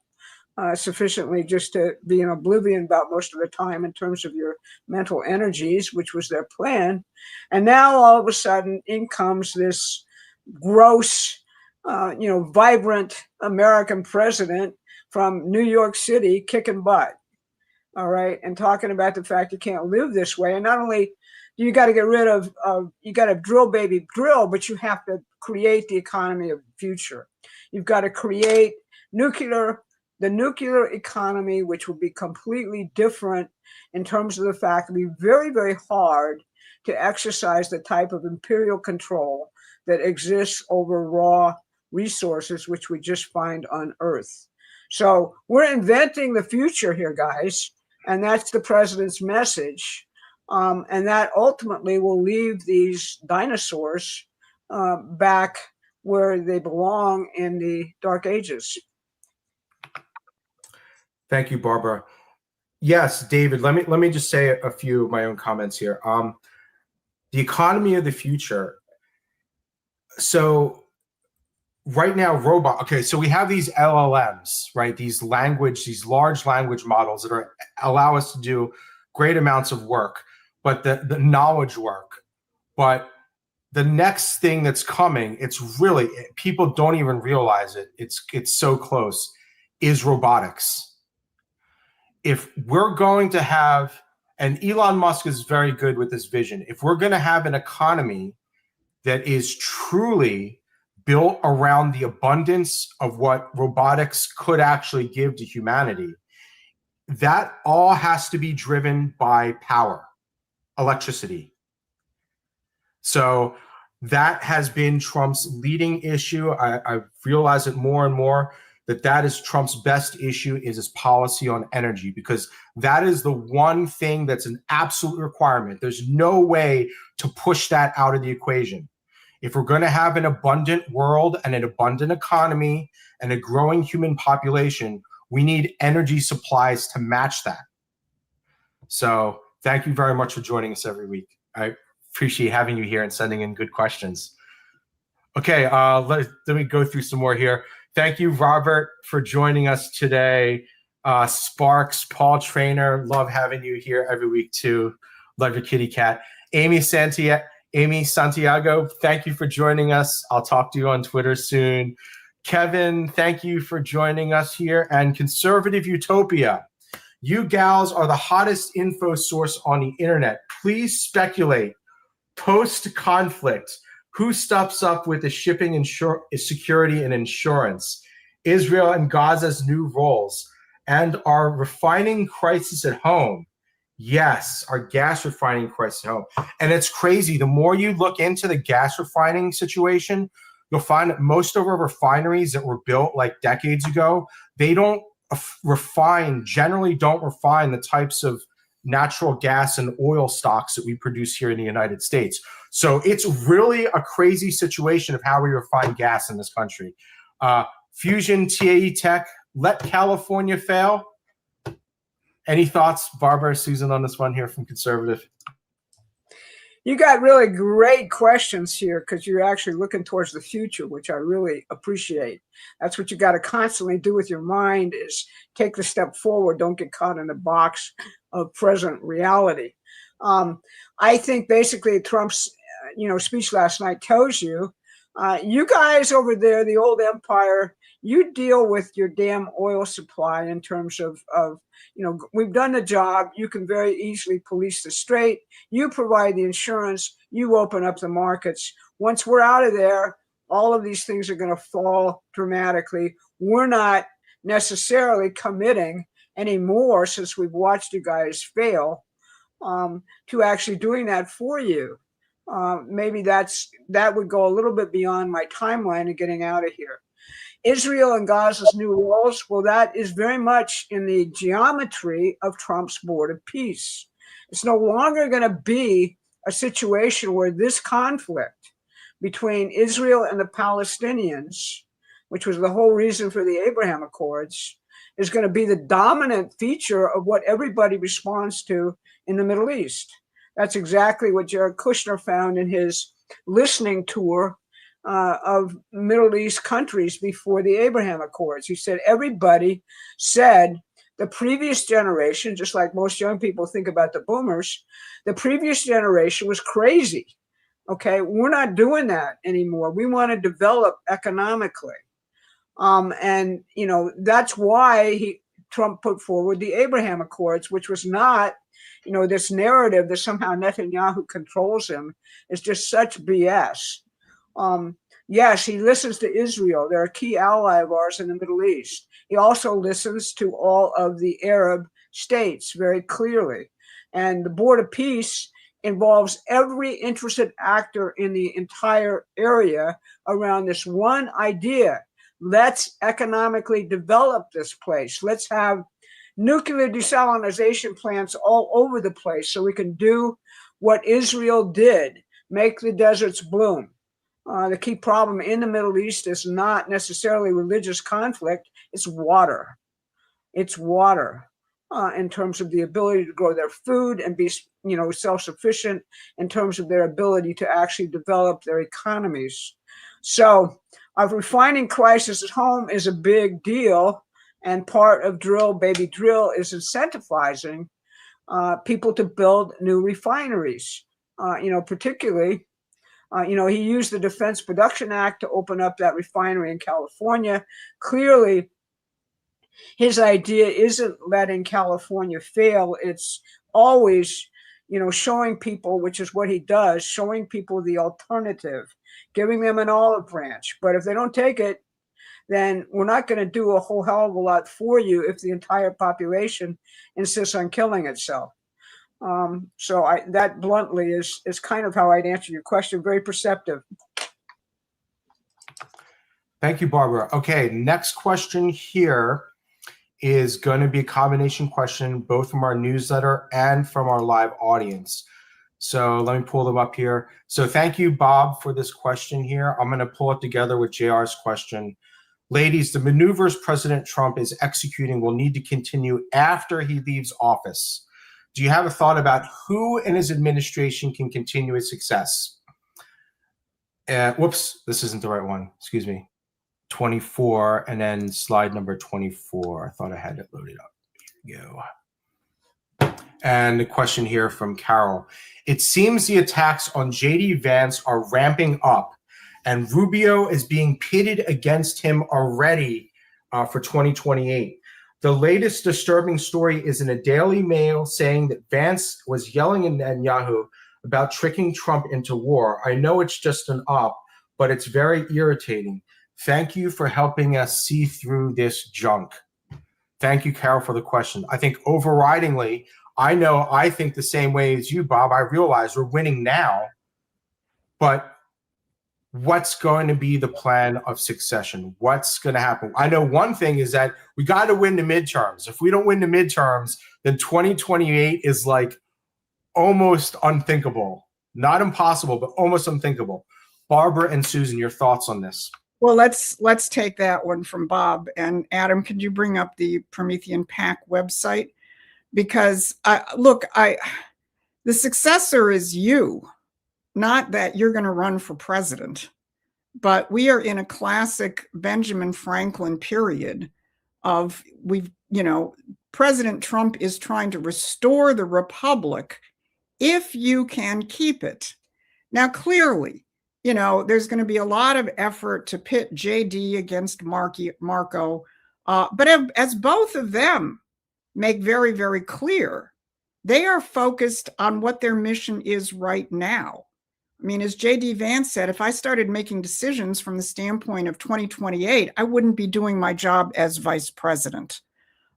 sufficiently just to be in oblivion about most of the time in terms of your mental energies, which was their plan. And now all of a sudden in comes this gross, vibrant American president from New York City kicking butt. All right. And talking about the fact you can't live this way. And not only do you got to get rid of, you got to drill, baby, drill, but you have to create the economy of the future. You've got to create the nuclear economy, which will be completely different in terms of the fact it'll be very, very hard to exercise the type of imperial control that exists over raw resources, which we just find on Earth. So we're inventing the future here, guys, and that's the president's message. And that ultimately will leave these dinosaurs back where they belong in the Dark Ages. Thank you, Barbara. Yes, David, let me just say a few of my own comments here. The economy of the future. So right now, okay, so we have these LLMs, right? These large language models that allow us to do great amounts of work, but the knowledge work. But the next thing that's coming, it's really, people don't even realize it. It's so close, is robotics. If we're going to have, and Elon Musk is very good with this vision, if we're going to have an economy that is truly built around the abundance of what robotics could actually give to humanity, that all has to be driven by power, electricity. So that has been Trump's leading issue. I realize it more and more, that is Trump's best issue, is his policy on energy, because that is the one thing that's an absolute requirement. There's no way to push that out of the equation. If we're going to have an abundant world and an abundant economy and a growing human population, we need energy supplies to match that. So thank you very much for joining us every week. I appreciate having you here and sending in good questions. Okay, let me go through some more here. Thank you, Robert, for joining us today. Sparks, Paul Trainer, love having you here every week too. Love your kitty cat. Amy Santiago, thank you for joining us. I'll talk to you on Twitter soon. Kevin, thank you for joining us here. And Conservative Utopia, you gals are the hottest info source on the internet. Please speculate. Post-conflict, who steps up with the shipping security and insurance? Israel and Gaza's new roles, and our refining crisis at home. Yes, our gas refining crisis at home. And it's crazy. The more you look into the gas refining situation, you'll find that most of our refineries that were built like decades ago, they don't generally don't refine the types of natural gas and oil stocks that we produce here in the United States. So it's really a crazy situation of how we refine gas in this country. Fusion TAE Tech, let California fail. Any thoughts, Barbara, Susan, on this one here from Conservative? You got really great questions here because you're actually looking towards the future, which I really appreciate. That's what you got to constantly do with your mind, is take the step forward. Don't get caught in the box of present reality. I think basically Trump's speech last night tells you, you guys over there, the old empire, you deal with your damn oil supply in terms of we've done the job. You can very easily police the Strait. You provide the insurance. You open up the markets. Once we're out of there, all of these things are going to fall dramatically. We're not necessarily committing anymore, since we've watched you guys fail, to actually doing that for you. Maybe that would go a little bit beyond my timeline of getting out of here. Israel and Gaza's new roles, well, that is very much in the geometry of Trump's board of peace. It's no longer going to be a situation where this conflict between Israel and the Palestinians, which was the whole reason for the Abraham Accords, is going to be the dominant feature of what everybody responds to in the Middle East. That's exactly what Jared Kushner found in his listening tour of Middle East countries before the Abraham Accords. He said everybody said the previous generation, just like most young people think about the boomers, the previous generation was crazy. Okay, we're not doing that anymore. We want to develop economically. And, you know, that's why Trump put forward the Abraham Accords, which was not, you know, this narrative that somehow Netanyahu controls him. Is just such BS. Yes, he listens to Israel. They're a key ally of ours in the Middle East. He also listens to all of the Arab states very clearly. And the Board of Peace involves every interested actor in the entire area around this one idea. Let's economically develop this place. Let's have nuclear desalination plants all over the place so we can do what Israel did, make the deserts bloom. The key problem in the Middle East is not necessarily religious conflict, it's water. It's water in terms of the ability to grow their food and be, you know, self-sufficient in terms of their ability to actually develop their economies. So a refining crisis at home is a big deal, and part of Drill Baby Drill is incentivizing people to build new refineries, you know, particularly. You know, he used the Defense Production Act to open up that refinery in California. Clearly, his idea isn't letting California fail. It's always, you know, showing people, which is what he does, showing people the alternative, giving them an olive branch. But if they don't take it, then we're not going to do a whole hell of a lot for you if the entire population insists on killing itself. So that bluntly is kind of how I'd answer your question. Very perceptive. Thank you, Barbara. Okay, next question here is going to be a combination question, both from our newsletter and from our live audience. So let me pull them up here. So thank you, Bob, for this question here. I'm going to pull it together with JR's question. Ladies, the maneuvers President Trump is executing will need to continue after he leaves office. Do you have a thought about who in his administration can continue his success? Whoops, this isn't the right one. Excuse me. 24, and then slide number 24. I thought I had it loaded up. Here we go. And the question here from Carol. It seems the attacks on J.D. Vance are ramping up, and Rubio is being pitted against him already for 2028. The latest disturbing story is in a Daily Mail saying that Vance was yelling at Netanyahu about tricking Trump into war. I know it's just an op, but it's very irritating. Thank you for helping us see through this junk. Thank you, Carol, for the question. I think overridingly, I think the same way as you, Bob. I realize we're winning now, but what's going to be the plan of succession? What's going to happen? I know one thing is that we got to win the midterms. If we don't win the midterms, then 2028 is like almost unthinkable. Not impossible, but almost unthinkable. Barbara and Susan, your thoughts on this? Well, let's take that one from Bob. And Adam, could you bring up the Promethean PAC website? Because the successor is you. Not that you're going to run for president, but we are in a classic Benjamin Franklin period of President Trump is trying to restore the republic if you can keep it. Now, clearly, there's going to be a lot of effort to pit JD against Marco, but as both of them make very, very clear, they are focused on what their mission is right now. I mean, as J.D. Vance said, if I started making decisions from the standpoint of 2028, I wouldn't be doing my job as vice president.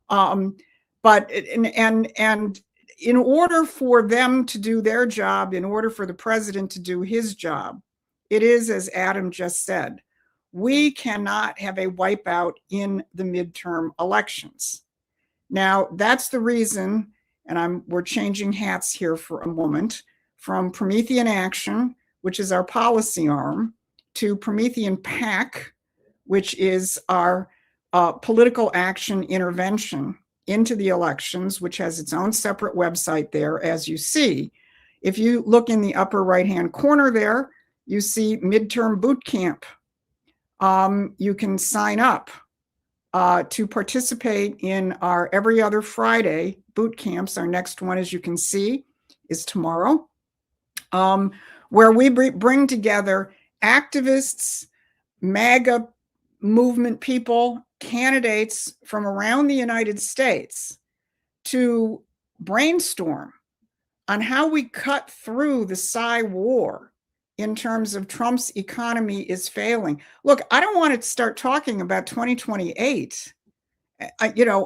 But in order for them to do their job, in order for the president to do his job, it is, as Adam just said, we cannot have a wipeout in the midterm elections. Now, that's the reason, and we're changing hats here for a moment, from Promethean Action, which is our policy arm, to Promethean PAC, which is our political action intervention into the elections, which has its own separate website there, as you see. If you look in the upper right-hand corner there, you see midterm boot camp. You can sign up to participate in our every other Friday boot camps. Our next one, as you can see, is tomorrow, where we bring together activists, MAGA movement people, candidates from around the United States to brainstorm on how we cut through the Psy war in terms of Trump's economy is failing. Look, I don't want to start talking about 2028,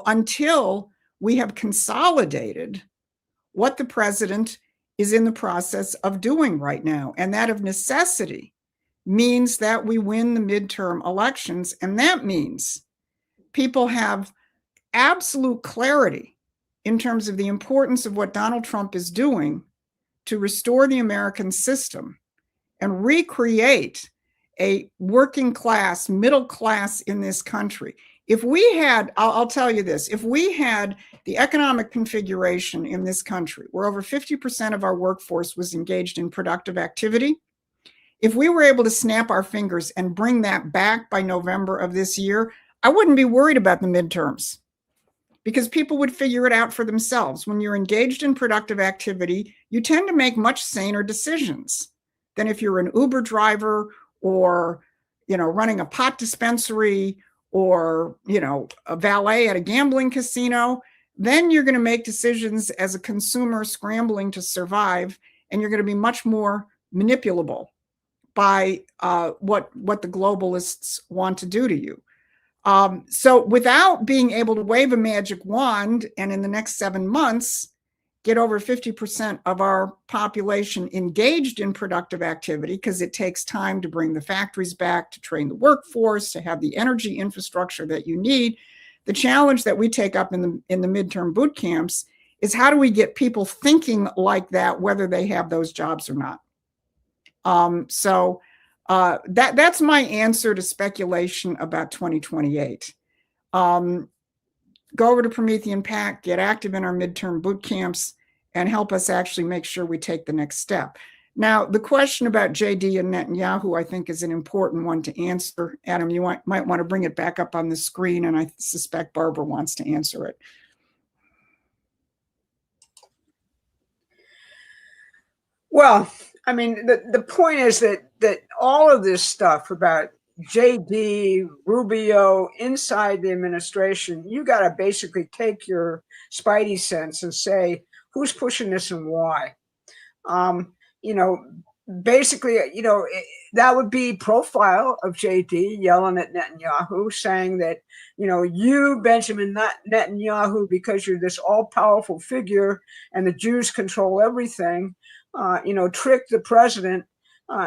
until we have consolidated what the president is in the process of doing right now. And that of necessity means that we win the midterm elections. And that means people have absolute clarity in terms of the importance of what Donald Trump is doing to restore the American system and recreate a working class, middle class in this country. If we had, I'll tell you this, if we had the economic configuration in this country where over 50% of our workforce was engaged in productive activity, if we were able to snap our fingers and bring that back by November of this year, I wouldn't be worried about the midterms, because people would figure it out for themselves. When you're engaged in productive activity, you tend to make much saner decisions than if you're an Uber driver or, running a pot dispensary or, a valet at a gambling casino. Then you're going to make decisions as a consumer scrambling to survive, and you're going to be much more manipulable by what the globalists want to do to you. So without being able to wave a magic wand and in the next 7 months get over 50% of our population engaged in productive activity, because it takes time to bring the factories back, to train the workforce, to have the energy infrastructure that you need, the challenge that we take up in the midterm boot camps is how do we get people thinking like that, whether they have those jobs or not. That's my answer to speculation about 2028. Go over to Promethean PAC, get active in our midterm boot camps, and help us actually make sure we take the next step. Now, the question about JD and Netanyahu, I think, is an important one to answer. Adam, you might want to bring it back up on the screen, and I suspect Barbara wants to answer it. Well, I mean, the point is that all of this stuff about JD, Rubio, inside the administration, you got to basically take your spidey sense and say, who's pushing this and why? Basically, that would be profile of JD yelling at Netanyahu, saying that, you, Benjamin Netanyahu, because you're this all-powerful figure and the Jews control everything, trick the president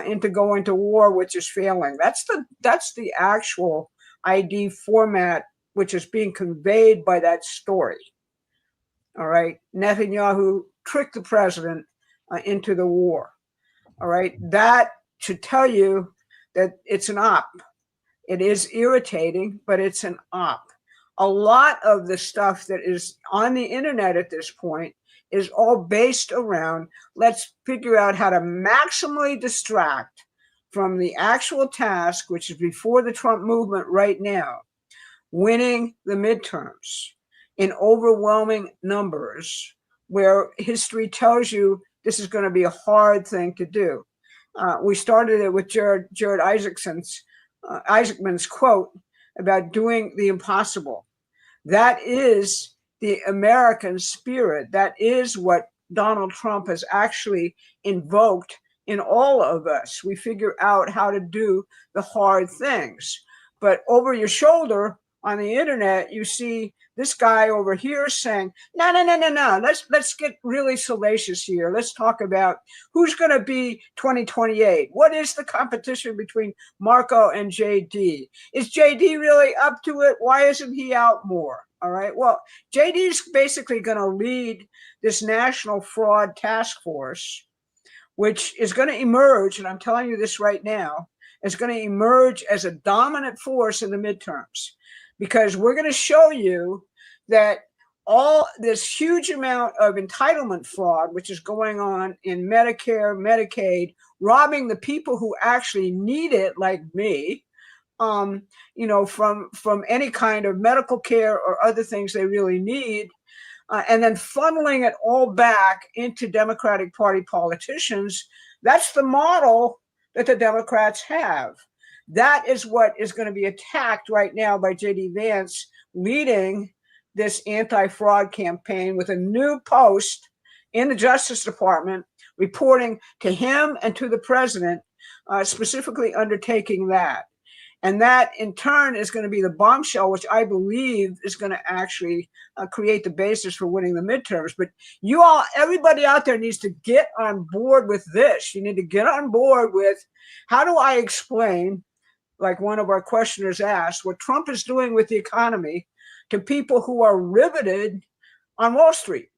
into going to war, which is failing. That's the actual ID format, which is being conveyed by that story. All right, Netanyahu tricked the president into the war. All right, that should tell you that it's an op. It is irritating, but it's an op. A lot of the stuff that is on the internet at this point is all based around, let's figure out how to maximally distract from the actual task, which is before the Trump movement right now, winning the midterms in overwhelming numbers, where history tells you this is going to be a hard thing to do. We started it with Jared Isaacman's quote about doing the impossible. That is the American spirit. That is what Donald Trump has actually invoked in all of us. We figure out how to do the hard things. But over your shoulder on the internet, you see this guy over here saying, no, let's get really salacious here. Let's talk about who's going to be 2028. What is the competition between Marco and JD? Is JD really up to it? Why isn't he out more? All right. Well, JD is basically going to lead this national fraud task force, which is going to emerge, and I'm telling you this right now, is going to emerge as a dominant force in the midterms, because we're going to show you that all this huge amount of entitlement fraud, which is going on in Medicare, Medicaid, robbing the people who actually need it, like me, you know, from any kind of medical care or other things they really need, and then funneling it all back into Democratic Party politicians. That's the model that the Democrats have. That is what is going to be attacked right now by J.D. Vance, leading this anti-fraud campaign with a new post in the Justice Department reporting to him and to the president, specifically undertaking that. And that in turn is going to be the bombshell, which I believe is going to actually create the basis for winning the midterms. But you all, everybody out there needs to get on board with this. You need to get on board with, how do I explain, like one of our questioners asked, what Trump is doing with the economy to people who are riveted on Wall Street?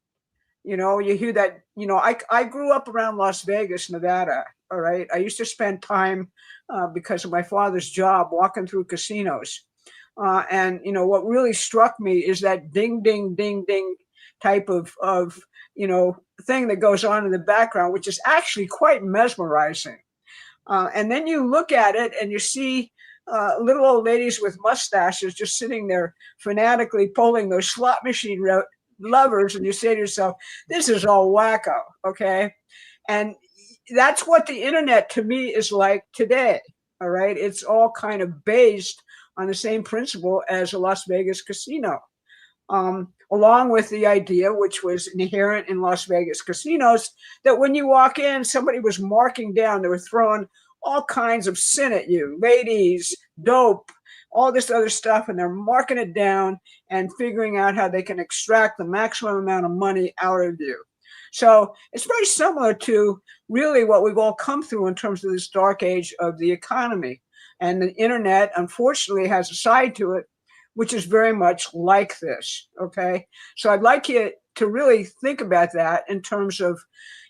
You know, you hear that, you know, I grew up around Las Vegas, Nevada. All right. I used to spend time because of my father's job walking through casinos. And, you know, what really struck me is that ding, ding, ding, ding type of, you know, thing that goes on in the background, which is actually quite mesmerizing. And then you look at it and you see little old ladies with mustaches just sitting there fanatically pulling those slot machine levers. And you say to yourself, this is all wacko. Okay. And that's what the internet to me is like today. All right. It's all kind of based on the same principle as a Las Vegas casino, along with the idea, which was inherent in Las Vegas casinos, that when you walk in, somebody was marking down, they were throwing all kinds of sin at you, ladies, dope, all this other stuff, and they're marking it down and figuring out how they can extract the maximum amount of money out of you. So it's very similar to really what we've all come through in terms of this dark age of the economy. And the internet, unfortunately, has a side to it, which is very much like this, okay? So I'd like you to really think about that in terms of,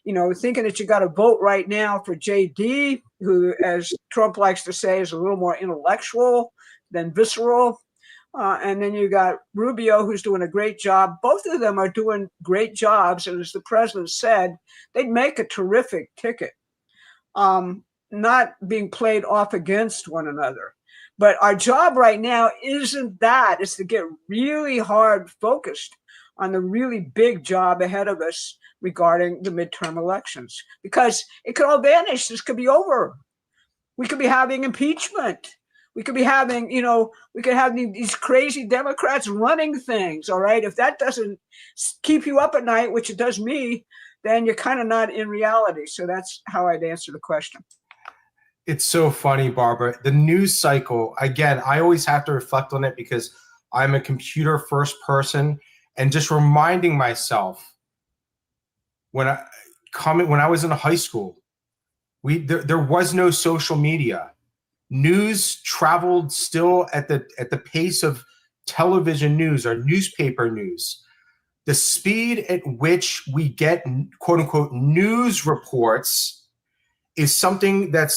you know, thinking that you got to vote right now for JD, who, as Trump likes to say, is a little more intellectual than visceral. And then you got Rubio, who's doing a great job. Both of them are doing great jobs. And as the president said, they'd make a terrific ticket, not being played off against one another. But our job right now isn't that. It's to get really hard focused on the really big job ahead of us regarding the midterm elections, because it could all vanish. This could be over. We could be having impeachment. We could be having, you know, we could have these crazy Democrats running things. All right. If that doesn't keep you up at night, which it does me, then you're kind of not in reality. So that's how I'd answer the question. It's so funny, Barbara. The news cycle, again, I always have to reflect on it because I'm a computer first person, and just reminding myself when I was in high school, there was no social media. News traveled still at the pace of television news or newspaper news. The speed at which we get quote unquote news reports is something that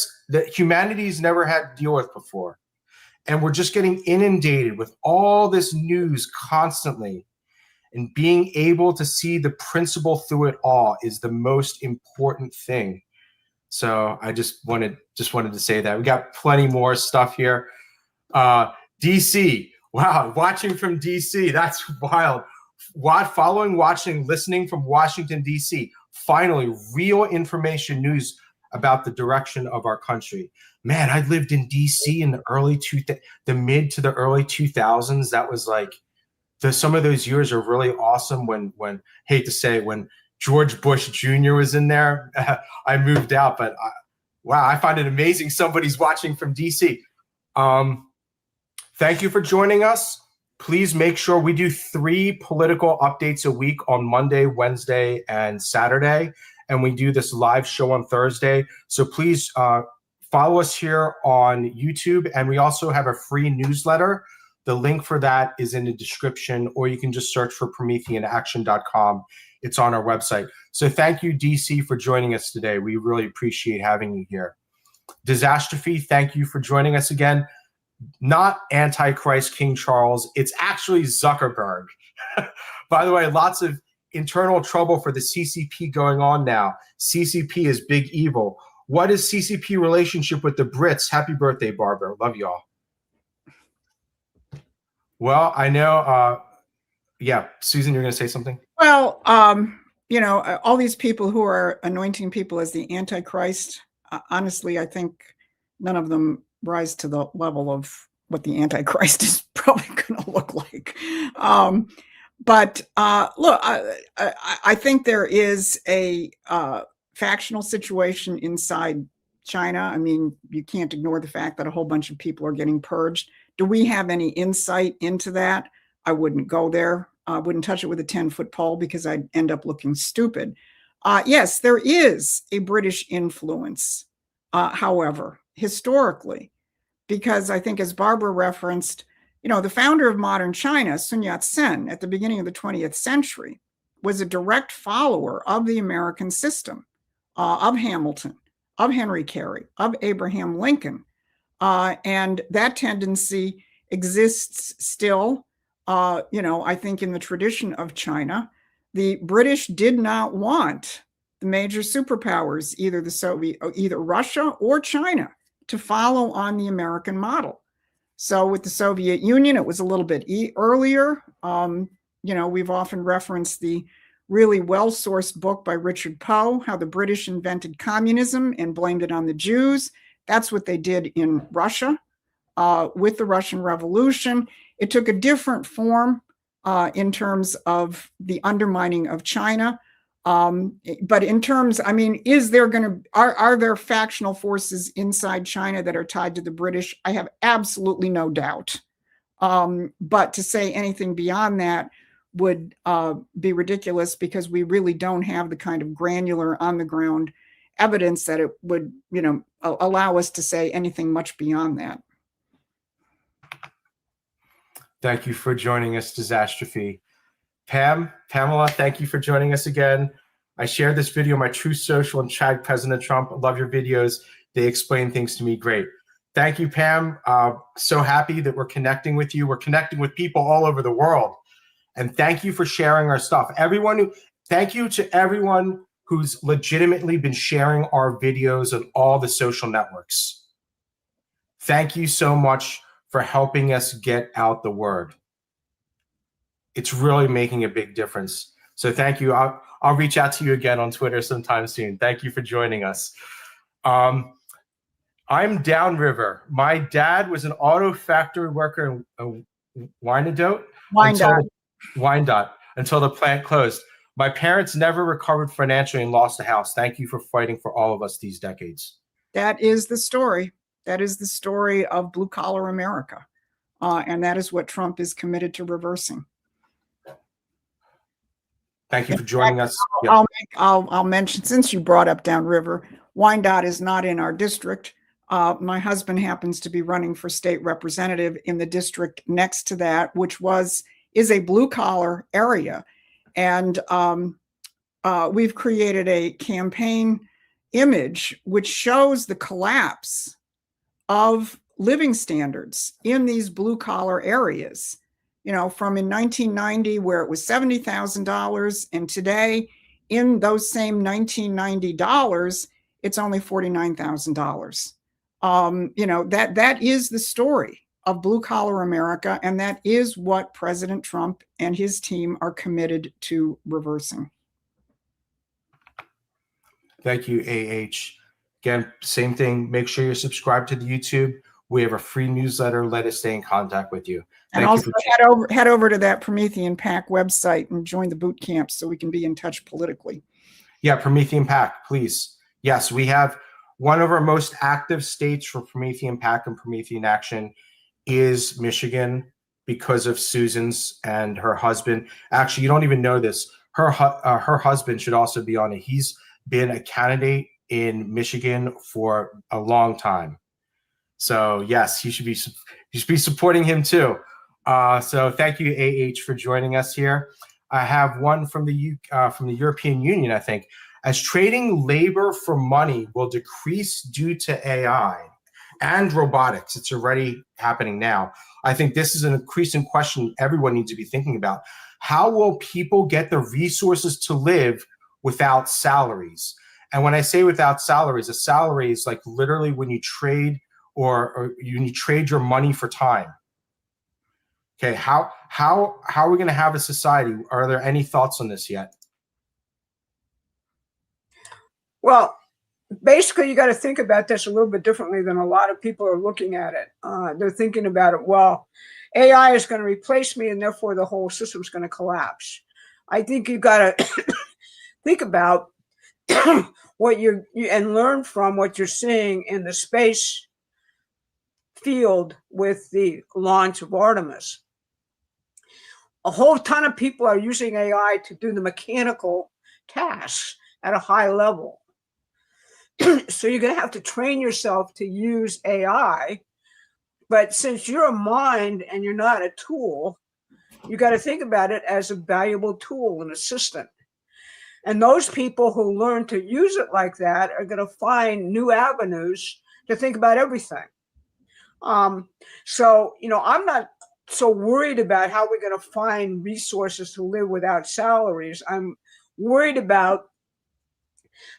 humanity's never had to deal with before. And we're just getting inundated with all this news constantly. And being able to see the principle through it all is the most important thing. So I just wanted to say that. We got plenty more stuff here. DC, wow, watching from DC, that's wild. Listening from Washington, DC. Finally, real information news about the direction of our country. Man, I lived in DC in the mid to the early 2000s. That was like, some of those years are really awesome when hate to say it, when George Bush Jr. was in there. I moved out, but wow, I find it amazing somebody's watching from DC. Thank you for joining us. Please make sure we do 3 political updates a week on Monday, Wednesday, and Saturday. And we do this live show on Thursday. So please follow us here on YouTube. And we also have a free newsletter. The link for that is in the description, or you can just search for PrometheanAction.com. It's on our website. So thank you, DC, for joining us today. We really appreciate having you here. Disastrophe, thank you for joining us again. Not Antichrist King Charles, it's actually Zuckerberg. By the way, lots of internal trouble for the CCP going on now. CCP is big evil. What is CCP relationship with the Brits? Happy birthday, Barbara. Love y'all. Well, I know, yeah, Susan, you're going to say something? Well, you know, all these people who are anointing people as the Antichrist, honestly, I think none of them rise to the level of what the Antichrist is probably going to look like. But look, I think there is a factional situation inside China. I mean, you can't ignore the fact that a whole bunch of people are getting purged. Do we have any insight into that? I wouldn't go there. I wouldn't touch it with a 10-foot pole because I'd end up looking stupid. Yes, there is a British influence, however, historically, because I think, as Barbara referenced, you know, the founder of modern China, Sun Yat-sen, at the beginning of the 20th century, was a direct follower of the American system, of Hamilton, of Henry Carey, of Abraham Lincoln. And that tendency exists still, you know, I think in the tradition of China. The British did not want the major superpowers, either Russia or China, to follow on the American model. So with the Soviet Union, it was a little bit earlier. You know, we've often referenced the really well-sourced book by Richard Poe, How the British Invented Communism and Blamed It on the Jews. That's what they did in Russia with the Russian Revolution. It took a different form in terms of the undermining of China. But in terms, I mean, are there factional forces inside China that are tied to the British? I have absolutely no doubt. But to say anything beyond that would be ridiculous, because we really don't have the kind of granular on the ground evidence that it would, you know, allow us to say anything much beyond that. Thank you for joining us, Disastrophe. Pamela, thank you for joining us again. I shared this video on my Truth Social and tagged President Trump. I love your videos. They explain things to me great. Thank you, Pam. So happy that we're connecting with you. We're connecting with people all over the world. And thank you for sharing our stuff. Thank you to everyone who's legitimately been sharing our videos on all the social networks. Thank you so much for helping us get out the word. It's really making a big difference. So thank you. I'll reach out to you again on Twitter sometime soon. Thank you for joining us. I'm downriver. My dad was an auto factory worker in Wyandotte until the plant closed. My parents never recovered financially and lost a house. Thank you for fighting for all of us these decades. That is the story. That is the story of blue-collar America. And that is what Trump is committed to reversing. Thank you for joining us. I'll mention, since you brought up downriver, Wyandotte is not in our district. My husband happens to be running for state representative in the district next to that, which is a blue-collar area. And we've created a campaign image which shows the collapse of living standards in these blue-collar areas. You know, from in 1990, where it was $70,000, and today, in those same 1990 dollars, it's only $49,000. You know, that is the story of blue-collar America, and that is what President Trump and his team are committed to reversing. Thank you, AH. Again, same thing. Make sure you're subscribed to the YouTube. We have a free newsletter. Let us stay in contact with you. And also head over to that Promethean PAC website and join the boot camp so we can be in touch politically. Yeah, Promethean PAC, please. Yes, we have one of our most active states for Promethean PAC and Promethean Action is Michigan, because of Susan's and her husband. Actually, you don't even know this. Her husband should also be on it. He's been a candidate in Michigan for a long time. So yes, you should be supporting him too. So thank you, AH, for joining us here. I have one from the European Union, I think. As trading labor for money will decrease due to AI and robotics, it's already happening now. I think this is an increasing question everyone needs to be thinking about. How will people get the resources to live without salaries? And when I say without salaries, a salary is like literally when you trade or you trade your money for time. Okay, how are we going to have a society? Are there any thoughts on this yet? Well, basically, you got to think about this a little bit differently than a lot of people are looking at it. They're thinking about it, well, AI is going to replace me and therefore the whole system is going to collapse. I think you got to think about what and learn from what you're seeing in the space field with the launch of HORMUZ. A whole ton of people are using AI to do the mechanical tasks at a high level. So you're going to have to train yourself to use AI. But since you're a mind and you're not a tool, you got to think about it as a valuable tool, an assistant. And those people who learn to use it like that are going to find new avenues to think about everything. So, I'm not so worried about how we're going to find resources to live without salaries. I'm worried about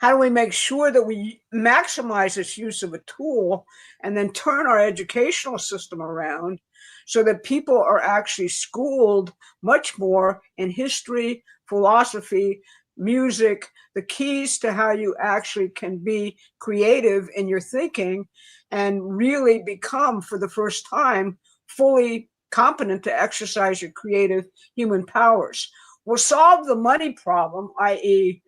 how do we make sure that we maximize its use of a tool and then turn our educational system around so that people are actually schooled much more in history, philosophy, music, the keys to how you actually can be creative in your thinking and really become, for the first time, fully competent to exercise your creative human powers. We'll solve the money problem, i.e.,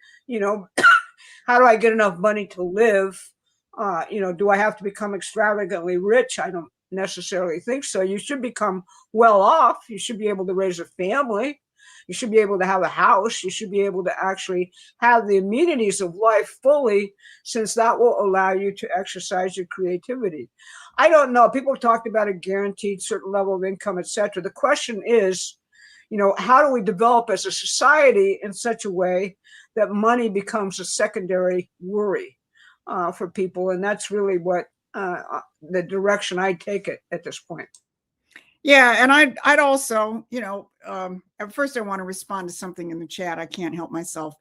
how do I get enough money to live? Do I have to become extravagantly rich? I don't necessarily think so. You should become well off. You should be able to raise a family. You should be able to have a house. You should be able to actually have the amenities of life fully, since that will allow you to exercise your creativity. I don't know. People talked about a guaranteed certain level of income, etc. The question is, how do we develop as a society in such a way that money becomes a secondary worry for people? And that's really what the direction I take it at this point. Yeah, and I'd also, at first I want to respond to something in the chat. I can't help myself.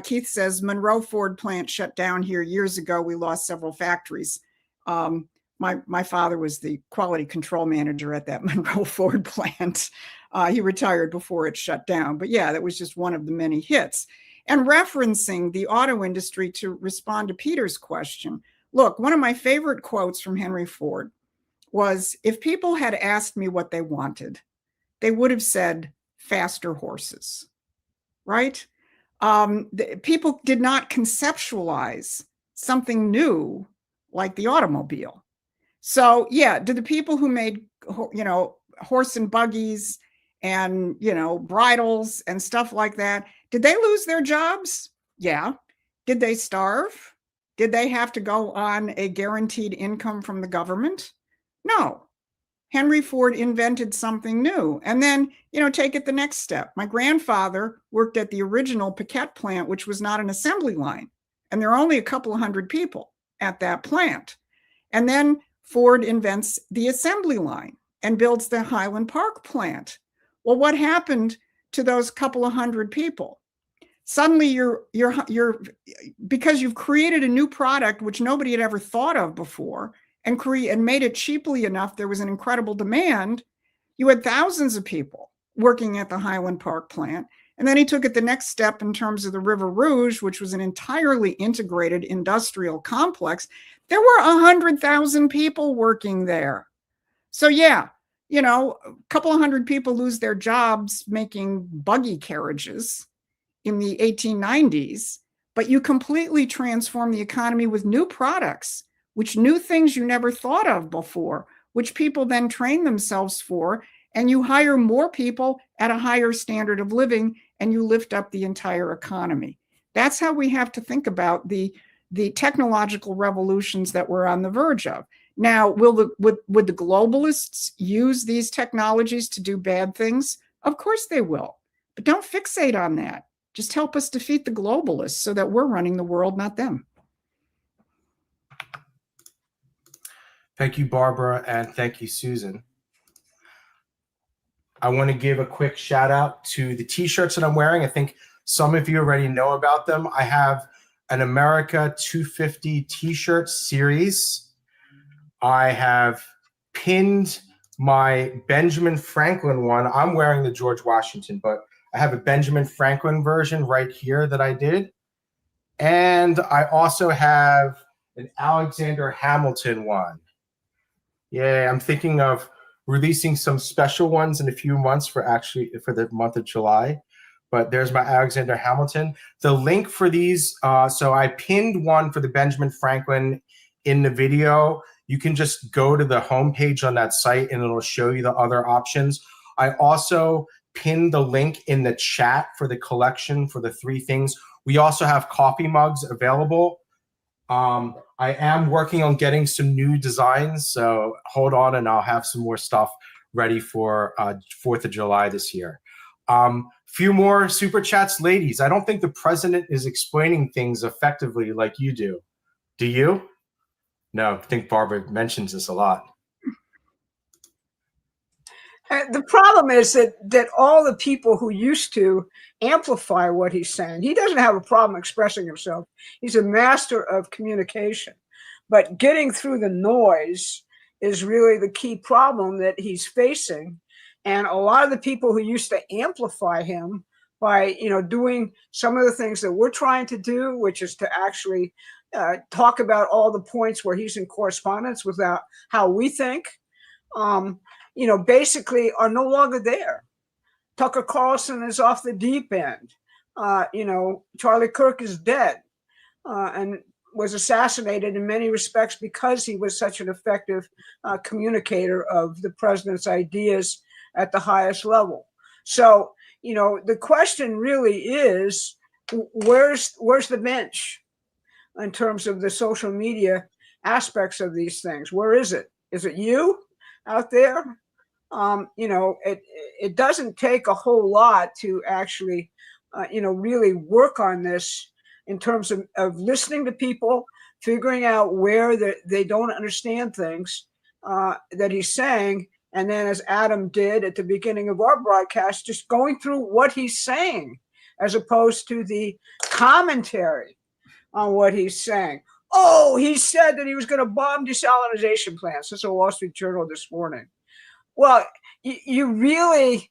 Keith says, Monroe Ford plant shut down here years ago. We lost several factories. My father was the quality control manager at that Monroe Ford plant. He retired before it shut down. But yeah, that was just one of the many hits. And referencing the auto industry to respond to Peter's question, look, one of my favorite quotes from Henry Ford was, if people had asked me what they wanted, they would have said faster horses, right? People did not conceptualize something new like the automobile. So yeah, did the people who made, horse and buggies and, bridles and stuff like that, did they lose their jobs? Yeah. Did they starve? Did they have to go on a guaranteed income from the government? No. Henry Ford invented something new. And then, take it the next step. My grandfather worked at the original Paquette plant, which was not an assembly line. And there are only a couple of hundred people at that plant. And then Ford invents the assembly line and builds the Highland Park plant. Well, what happened to those couple of hundred people? Suddenly you're because you've created a new product which nobody had ever thought of before and made it cheaply enough, there was an incredible demand. You had thousands of people working at the Highland Park plant. And then he took it the next step in terms of the River Rouge, which was an entirely integrated industrial complex. There were 100,000 people working there. So yeah, a couple of hundred people lose their jobs making buggy carriages in the 1890s, but you completely transform the economy with new products, new things you never thought of before, which people then train themselves for. and you hire more people at a higher standard of living, and you lift up the entire economy. That's how we have to think about the technological revolutions that we're on the verge of. Now, would the globalists use these technologies to do bad things? Of course they will, but don't fixate on that. Just help us defeat the globalists so that we're running the world, not them. Thank you, Barbara, and thank you, Susan. I want to give a quick shout out to the t-shirts that I'm wearing. I think some of you already know about them. I have an America 250 t-shirt series. I have pinned my Benjamin Franklin one. I'm wearing the George Washington, but I have a Benjamin Franklin version right here that I did. And I also have an Alexander Hamilton one. Yeah, I'm thinking of releasing some special ones in a few months for the month of July. But there's my Alexander Hamilton. The link for these, so I pinned one for the Benjamin Franklin in the video. You can just go to the homepage on that site and it'll show you the other options. I also pinned the link in the chat for the collection for the 3 things. We also have coffee mugs available. I am working on getting some new designs, so hold on and I'll have some more stuff ready for 4th of July this year. Few more super chats, ladies. I don't think the president is explaining things effectively like you do. Do you? No, I think Barbara mentions this a lot. The problem is that all the people who used to amplify what he's saying, he doesn't have a problem expressing himself. He's a master of communication. But getting through the noise is really the key problem that he's facing. And a lot of the people who used to amplify him by, doing some of the things that we're trying to do, which is to actually talk about all the points where he's in correspondence with how we think, basically are no longer there. Tucker Carlson is off the deep end. Charlie Kirk is dead and was assassinated in many respects because he was such an effective communicator of the president's ideas at the highest level. So, the question really is, where's the bench in terms of the social media aspects of these things? Where is it? Is it you out there? It doesn't take a whole lot to actually, really work on this in terms of listening to people, figuring out where they don't understand things that he's saying. And then, as Adam did at the beginning of our broadcast, just going through what he's saying as opposed to the commentary on what he's saying. Oh, he said that he was going to bomb desalinization plants. That's a Wall Street Journal this morning. Well, you really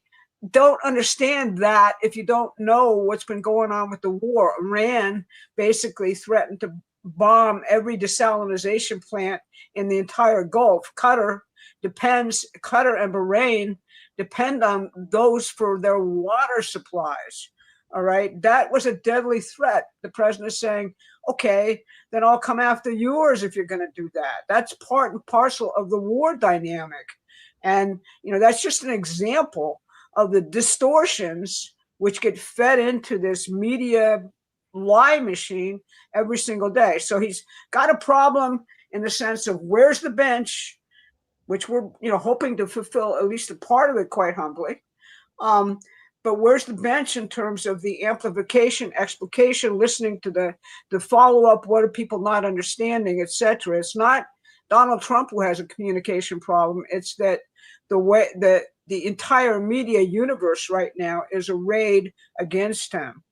don't understand that if you don't know what's been going on with the war. Iran basically threatened to bomb every desalinization plant in the entire Gulf. Qatar and Bahrain depend on those for their water supplies. All right. That was a deadly threat. The president is saying, okay, then I'll come after yours if you're going to do that. That's part and parcel of the war dynamic. And, that's just an example of the distortions which get fed into this media lie machine every single day. So he's got a problem in the sense of where's the bench, which we're, hoping to fulfill at least a part of it, quite humbly. But where's the bench in terms of the amplification, explication, listening to the follow-up, what are people not understanding, et cetera. It's not Donald Trump who has a communication problem. It's that the way that the entire media universe right now is arrayed against him.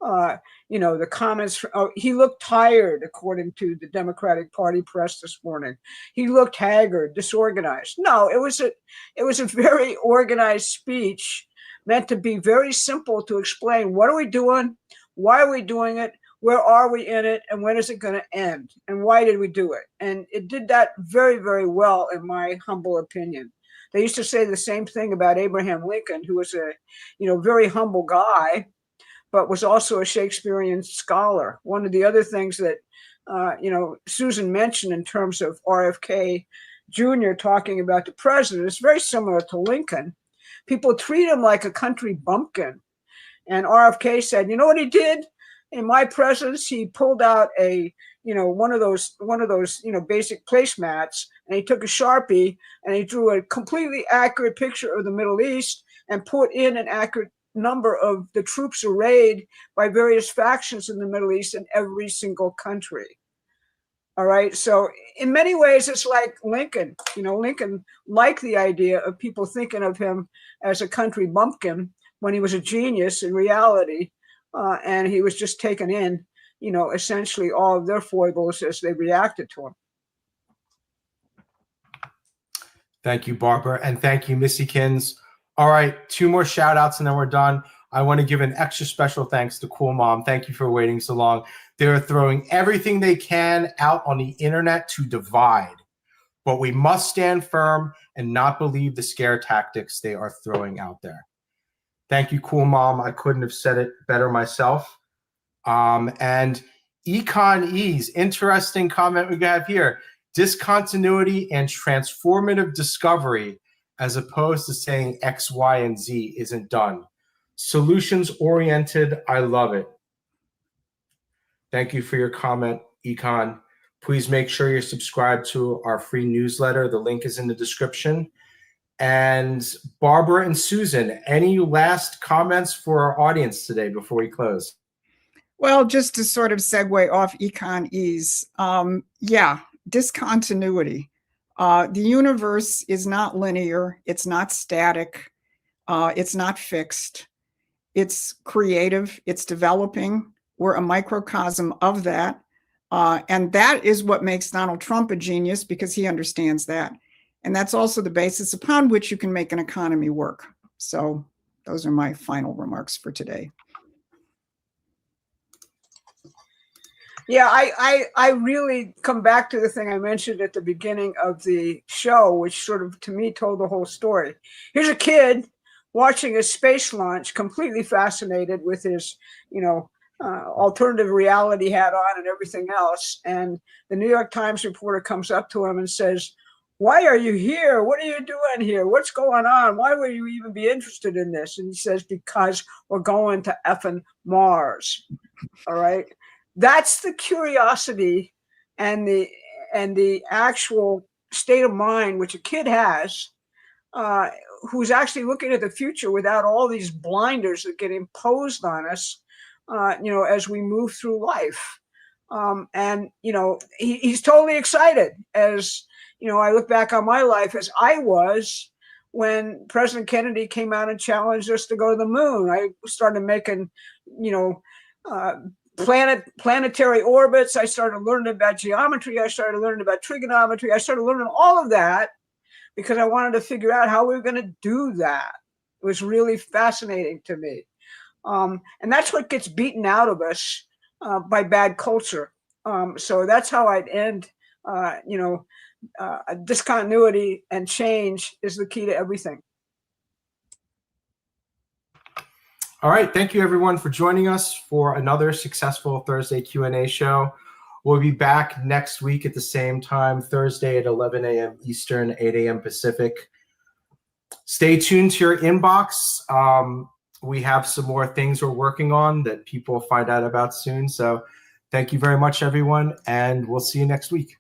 The comments, he looked tired, according to the Democratic Party press this morning. He looked haggard, disorganized. No, it was a very organized speech meant to be very simple to explain what are we doing, why are we doing it, where are we in it, and when is it going to end, and why did we do it? And it did that very, very well, in my humble opinion. They used to say the same thing about Abraham Lincoln, who was a, very humble guy, but was also a Shakespearean scholar. One of the other things that, Susan mentioned in terms of RFK Jr. talking about the president is very similar to Lincoln. people treat him like a country bumpkin. And RFK said, you know what he did? In my presence, he pulled out a, one of those, basic placemats, and he took a Sharpie and he drew a completely accurate picture of the Middle East and put in an accurate number of the troops arrayed by various factions in the Middle East in every single country. All right. So in many ways, it's like Lincoln. Lincoln liked the idea of people thinking of him as a country bumpkin when he was a genius in reality. And he was just taken in, essentially all of their foibles as they reacted to him. Thank you, Barbara. And thank you, Missykins. All right, 2 more shout outs and then we're done. I want to give an extra special thanks to Cool Mom. Thank you for waiting so long. They're throwing everything they can out on the internet to divide. But we must stand firm and not believe the scare tactics they are throwing out there. Thank you, Cool Mom. I couldn't have said it better myself. And Econ E's interesting comment we have here. Discontinuity and transformative discovery as opposed to saying X, Y, and Z isn't done. Solutions oriented. I love it. Thank you for your comment, Econ. Please make sure you're subscribed to our free newsletter. The link is in the description. And Barbara and Susan, any last comments for our audience today before we close? Well, just to sort of segue off Econ E's, discontinuity. The universe is not linear. It's not static. It's not fixed. It's creative. It's developing. We're a microcosm of that. And that is what makes Donald Trump a genius, because he understands that. And that's also the basis upon which you can make an economy work. So those are my final remarks for today. Yeah, I really come back to the thing I mentioned at the beginning of the show, which sort of, to me, told the whole story. Here's a kid watching a space launch, completely fascinated with his, alternative reality hat on and everything else. And the New York Times reporter comes up to him and says, "Why are you here? What are you doing here? What's going on? Why would you even be interested in this?" And he says, "Because we're going to effing Mars." All right. That's the curiosity and the actual state of mind which a kid has, who's actually looking at the future without all these blinders that get imposed on us, as we move through life. And he's totally excited. As I look back on my life as I was when President Kennedy came out and challenged us to go to the moon. I started making, planetary orbits. I started learning about geometry. I started learning about trigonometry. I started learning all of that because I wanted to figure out how we were going to do that. It was really fascinating to me. And that's what gets beaten out of us by bad culture. So that's how I'd end, discontinuity and change is the key to everything. All right. Thank you, everyone, for joining us for another successful Thursday Q&A show. We'll be back next week at the same time, Thursday at 11 a.m. Eastern, 8 a.m. Pacific. Stay tuned to your inbox. We have some more things we're working on that people will find out about soon. So thank you very much, everyone, and we'll see you next week.